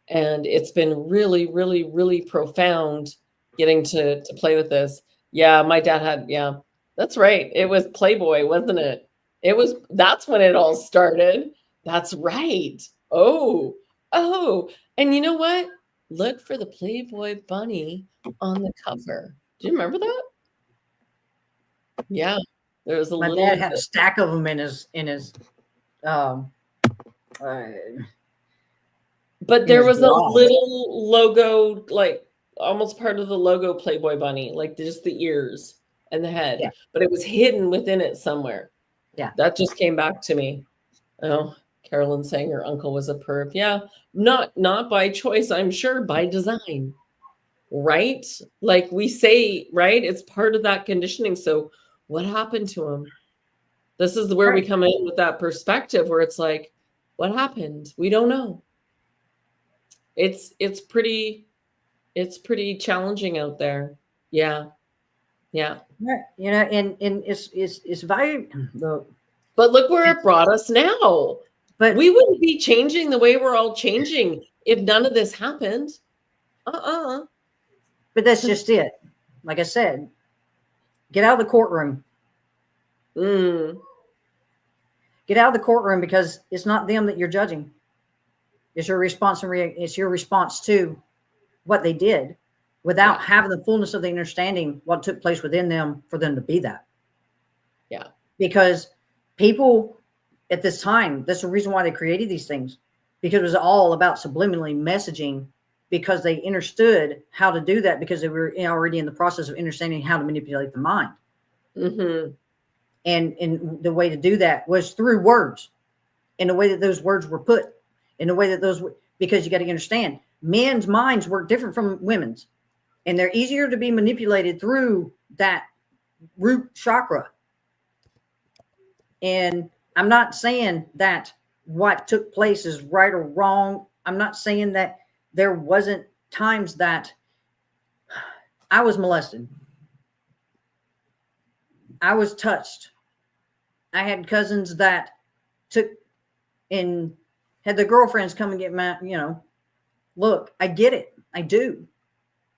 And it's been really, really, really profound getting to play with this. Yeah, my dad had, yeah, that's right. It was Playboy, wasn't it? That's when it all started. That's right. Oh. And you know what? Look for the Playboy bunny on the cover. Do you remember that? Yeah. There was My dad had a stack of them in his but there was a little logo, like almost part of the logo, Playboy bunny, like just the ears and the head, yeah. But it was hidden within it somewhere. Yeah. That just came back to me. Oh, Carolyn saying her uncle was a perv. Yeah, not by choice, I'm sure, by design, right? Like we say, right? It's part of that conditioning. So what happened to him? This is where we come in with that perspective, where it's like, what happened? We don't know. It's pretty challenging out there. Yeah. And it's very But look where it brought us now. But we wouldn't be changing the way we're all changing if none of this happened. But that's just it. Like I said, get out of the courtroom. Get out of the courtroom, because it's not them that you're judging. It's your response it's your response to what they did, without having the fullness of the understanding what took place within them for them to be that. Yeah. Because people at this time, that's the reason why they created these things, because it was all about subliminally messaging because they understood how to do that, because they were already in the process of understanding how to manipulate the mind. Mm-hmm. And the way to do that was through words, and the way that those words were put, and the way that those, because you got to understand, men's minds work different from women's, and they're easier to be manipulated through that root chakra. And I'm not saying that what took place is right or wrong. I'm not saying that there wasn't times that I was molested. I was touched. I had cousins that took and had their girlfriends come and get my, look, I get it. I do.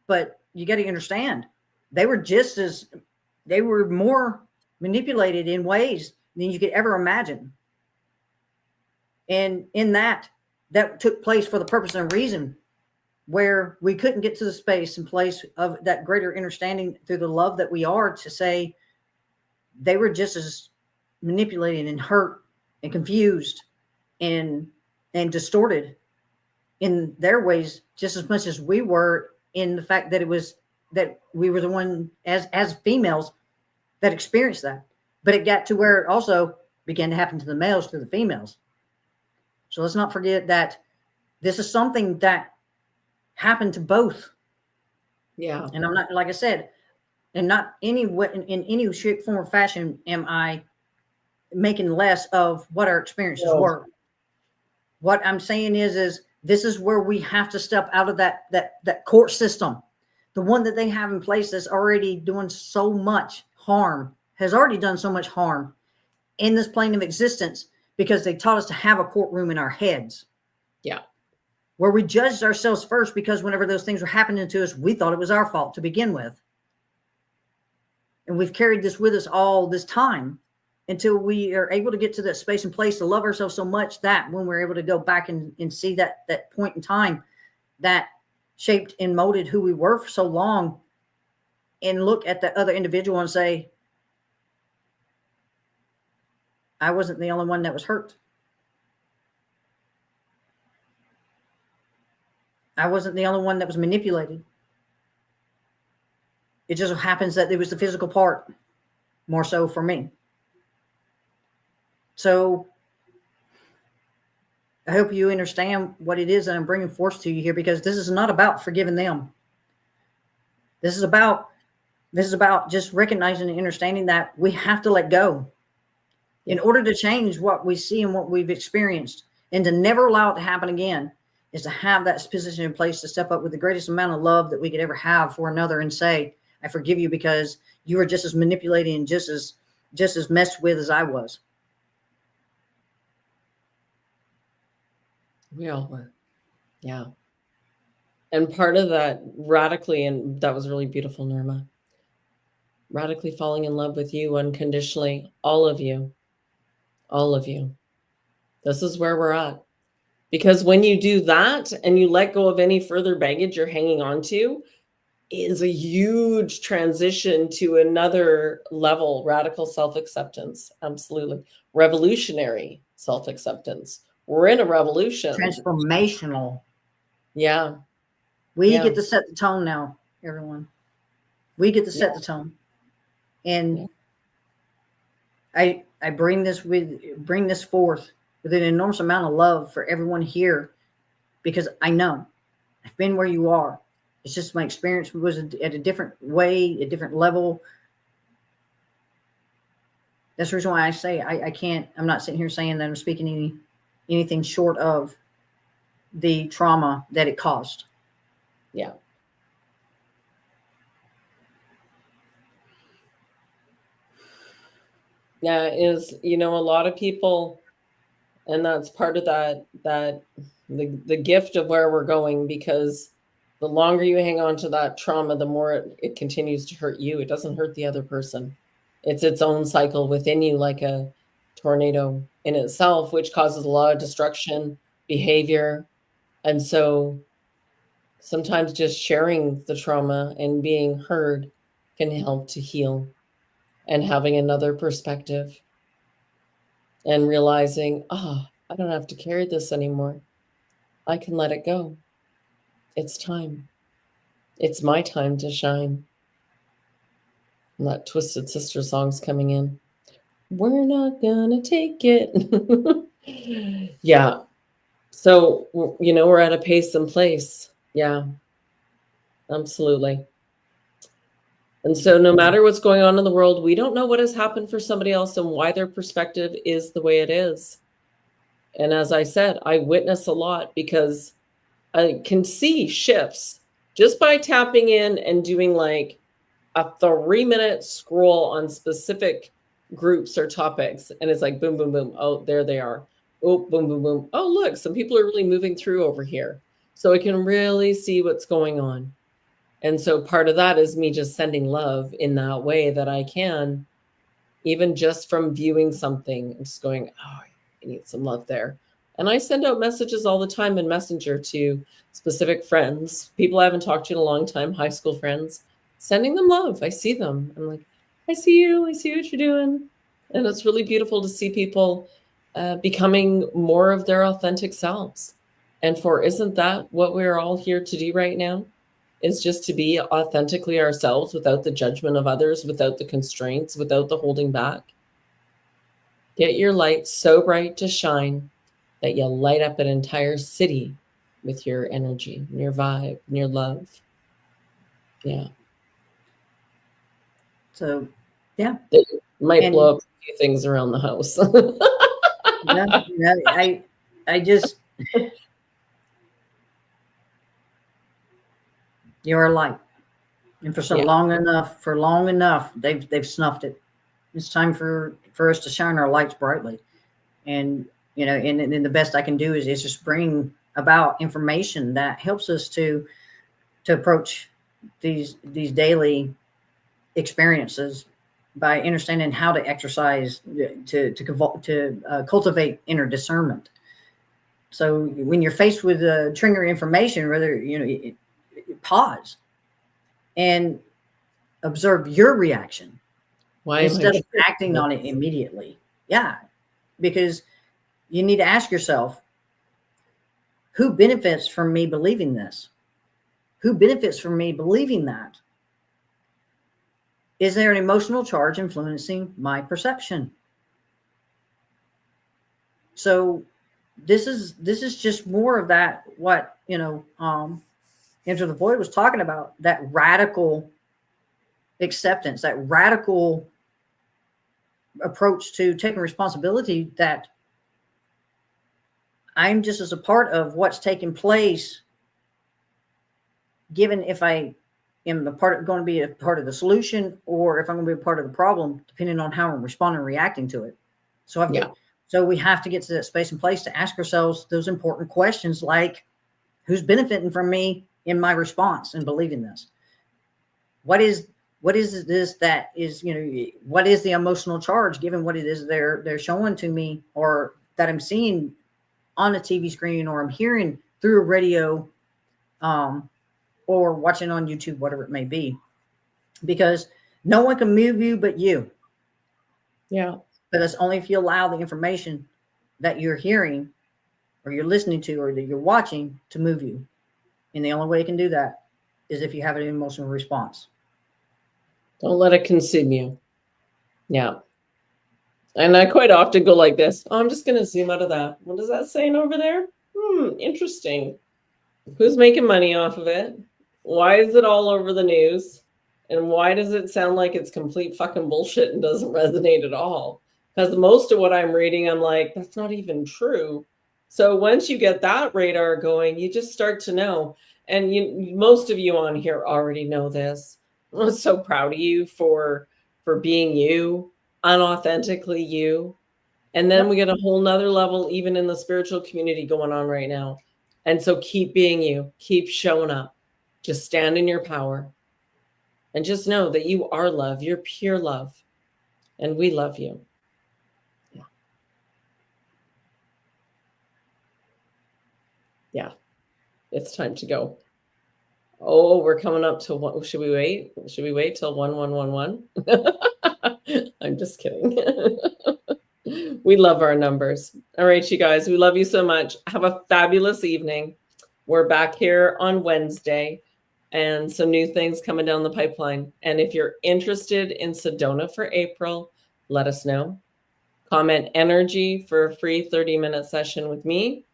But you got to understand, they were more manipulated in ways than you could ever imagine. And in that took place for the purpose and reason, where we couldn't get to the space and place of that greater understanding through the love that we are, to say they were just as manipulated and hurt and confused and distorted in their ways just as much as we were, in the fact that it was that we were the one as females that experienced that. But it got to where it also began to happen to the males through the females. So let's not forget that this is something that happened to both. Yeah. And I'm not, like I said, and not any way, in any shape, form, or fashion am I making less of what our experiences were. What I'm saying is this is where we have to step out of that court system. The one that they have in place that's already doing so much harm, has already done so much harm in this plane of existence, because they taught us to have a courtroom in our heads. Yeah. Where we judged ourselves first, because whenever those things were happening to us, we thought it was our fault to begin with. And we've carried this with us all this time, until we are able to get to that space and place to love ourselves so much that when we're able to go back and see that point in time that shaped and molded who we were for so long, and look at the other individual and say, I wasn't the only one that was hurt. I wasn't the only one that was manipulated. It just happens that it was the physical part more so for me. So I hope you understand what it is that I'm bringing forth to you here, because this is not about forgiving them. This is about just recognizing and understanding that we have to let go in order to change what we see and what we've experienced, and to never allow it to happen again, is to have that position in place to step up with the greatest amount of love that we could ever have for another, and say, I forgive you, because you were just as manipulated and just as messed with as I was. We all were. Yeah. And part of that radically, and that was really beautiful, Norma, radically falling in love with you unconditionally, all of you. This is where we're at. Because when you do that and you let go of any further baggage you're hanging on to, is a huge transition to another level, radical self-acceptance. Absolutely. Revolutionary self-acceptance. We're in a revolution. Transformational. Yeah. We get to set the tone now, everyone. We get to set the tone. And I bring this forth with an enormous amount of love for everyone here, because I know I've been where you are. It's just my experience was at a different way, a different level. That's the reason why I say I'm not sitting here saying that I'm speaking anything short of the trauma that it caused. Yeah. Yeah, is, a lot of people, and that's part of the gift of where we're going, because the longer you hang on to that trauma, the more it continues to hurt you. It doesn't hurt the other person. It's its own cycle within you, like a tornado in itself, which causes a lot of destruction, behavior. And so sometimes just sharing the trauma and being heard can help to heal, and having another perspective and realizing, I don't have to carry this anymore. I can let it go. It's time. It's my time to shine. And that Twisted Sister song's coming in. We're not gonna take it. Yeah. So, we're at a pace and place. Yeah, absolutely. And so no matter what's going on in the world, we don't know what has happened for somebody else and why their perspective is the way it is. And as I said, I witness a lot because I can see shifts just by tapping in and doing like a 3-minute scroll on specific groups or topics. And it's like, boom, boom, boom. Oh, there they are. Oh, boom, boom, boom. Oh, look, some people are really moving through over here. So I can really see what's going on. And so part of that is me just sending love in that way that I can, even just from viewing something and just going, oh, I need some love there. And I send out messages all the time in Messenger to specific friends, people I haven't talked to in a long time, high school friends, sending them love. I see them. I'm like, I see you. I see what you're doing. And it's really beautiful to see people becoming more of their authentic selves. And isn't that what we're all here to do right now? Is just to be authentically ourselves without the judgment of others, without the constraints, without the holding back. Get your light so bright to shine that you light up an entire city with your energy, and your vibe, and your love. Yeah. So, yeah. It might blow up a few things around the house. I just, you're a light. And for long enough, they've snuffed it. It's time for us to shine our lights brightly. And, and the best I can do is just bring about information that helps us to approach these daily experiences by understanding how to exercise, to cultivate inner discernment. So when you're faced with trigger information, whether, pause and observe your reaction. Why instead of acting on it immediately. Yeah. Because you need to ask yourself, who benefits from me believing this? Who benefits from me believing that? Is there an emotional charge influencing my perception? So this is just more of that, what, Enter the Void was talking about, that radical acceptance, that radical approach to taking responsibility, that I'm just as a part of what's taking place, given if I am going to be a part of the solution or if I'm going to be a part of the problem, depending on how I'm responding and reacting to it. So so we have to get to that space and place to ask ourselves those important questions, like, who's benefiting from me in my response and believing this? What is this that is, what is the emotional charge, given what it is they're showing to me, or that I'm seeing on a TV screen, or I'm hearing through a radio, or watching on YouTube, whatever it may be, because no one can move you but you. Yeah. But that's only if you allow the information that you're hearing or you're listening to or that you're watching to move you. And the only way you can do that is if you have an emotional response. Don't let it consume you. Yeah. And I quite often go like this. Oh, I'm just going to zoom out of that. What is that saying over there? Interesting. Who's making money off of it? Why is it all over the news? And why does it sound like it's complete fucking bullshit and doesn't resonate at all? Because most of what I'm reading, I'm like, that's not even true. So once you get that radar going, you just start to know. And most of you on here already know this. I'm so proud of you for being you, unauthentically you. And then we get a whole nother level, even in the spiritual community, going on right now. And so keep being you, keep showing up, just stand in your power, and just know that you are love. You're pure love, and we love you. Yeah, it's time to go. Oh, we're coming up to what? Should we wait? Should we wait till 1111? I'm just kidding. We love our numbers. All right, you guys, we love you so much. Have a fabulous evening. we're back here on Wednesday, and some new things coming down the pipeline. And if you're interested in Sedona for April, let us know. Comment energy for a free 30-minute session with me.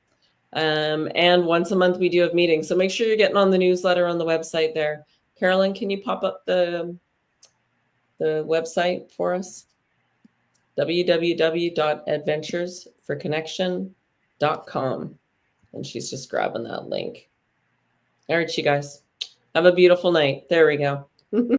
And once a month we do have meetings. So make sure you're getting on the newsletter on the website there. Carolyn, can you pop up the website for us? www.adventuresforconnection.com. And she's just grabbing that link. All right, you guys. Have a beautiful night. There we go.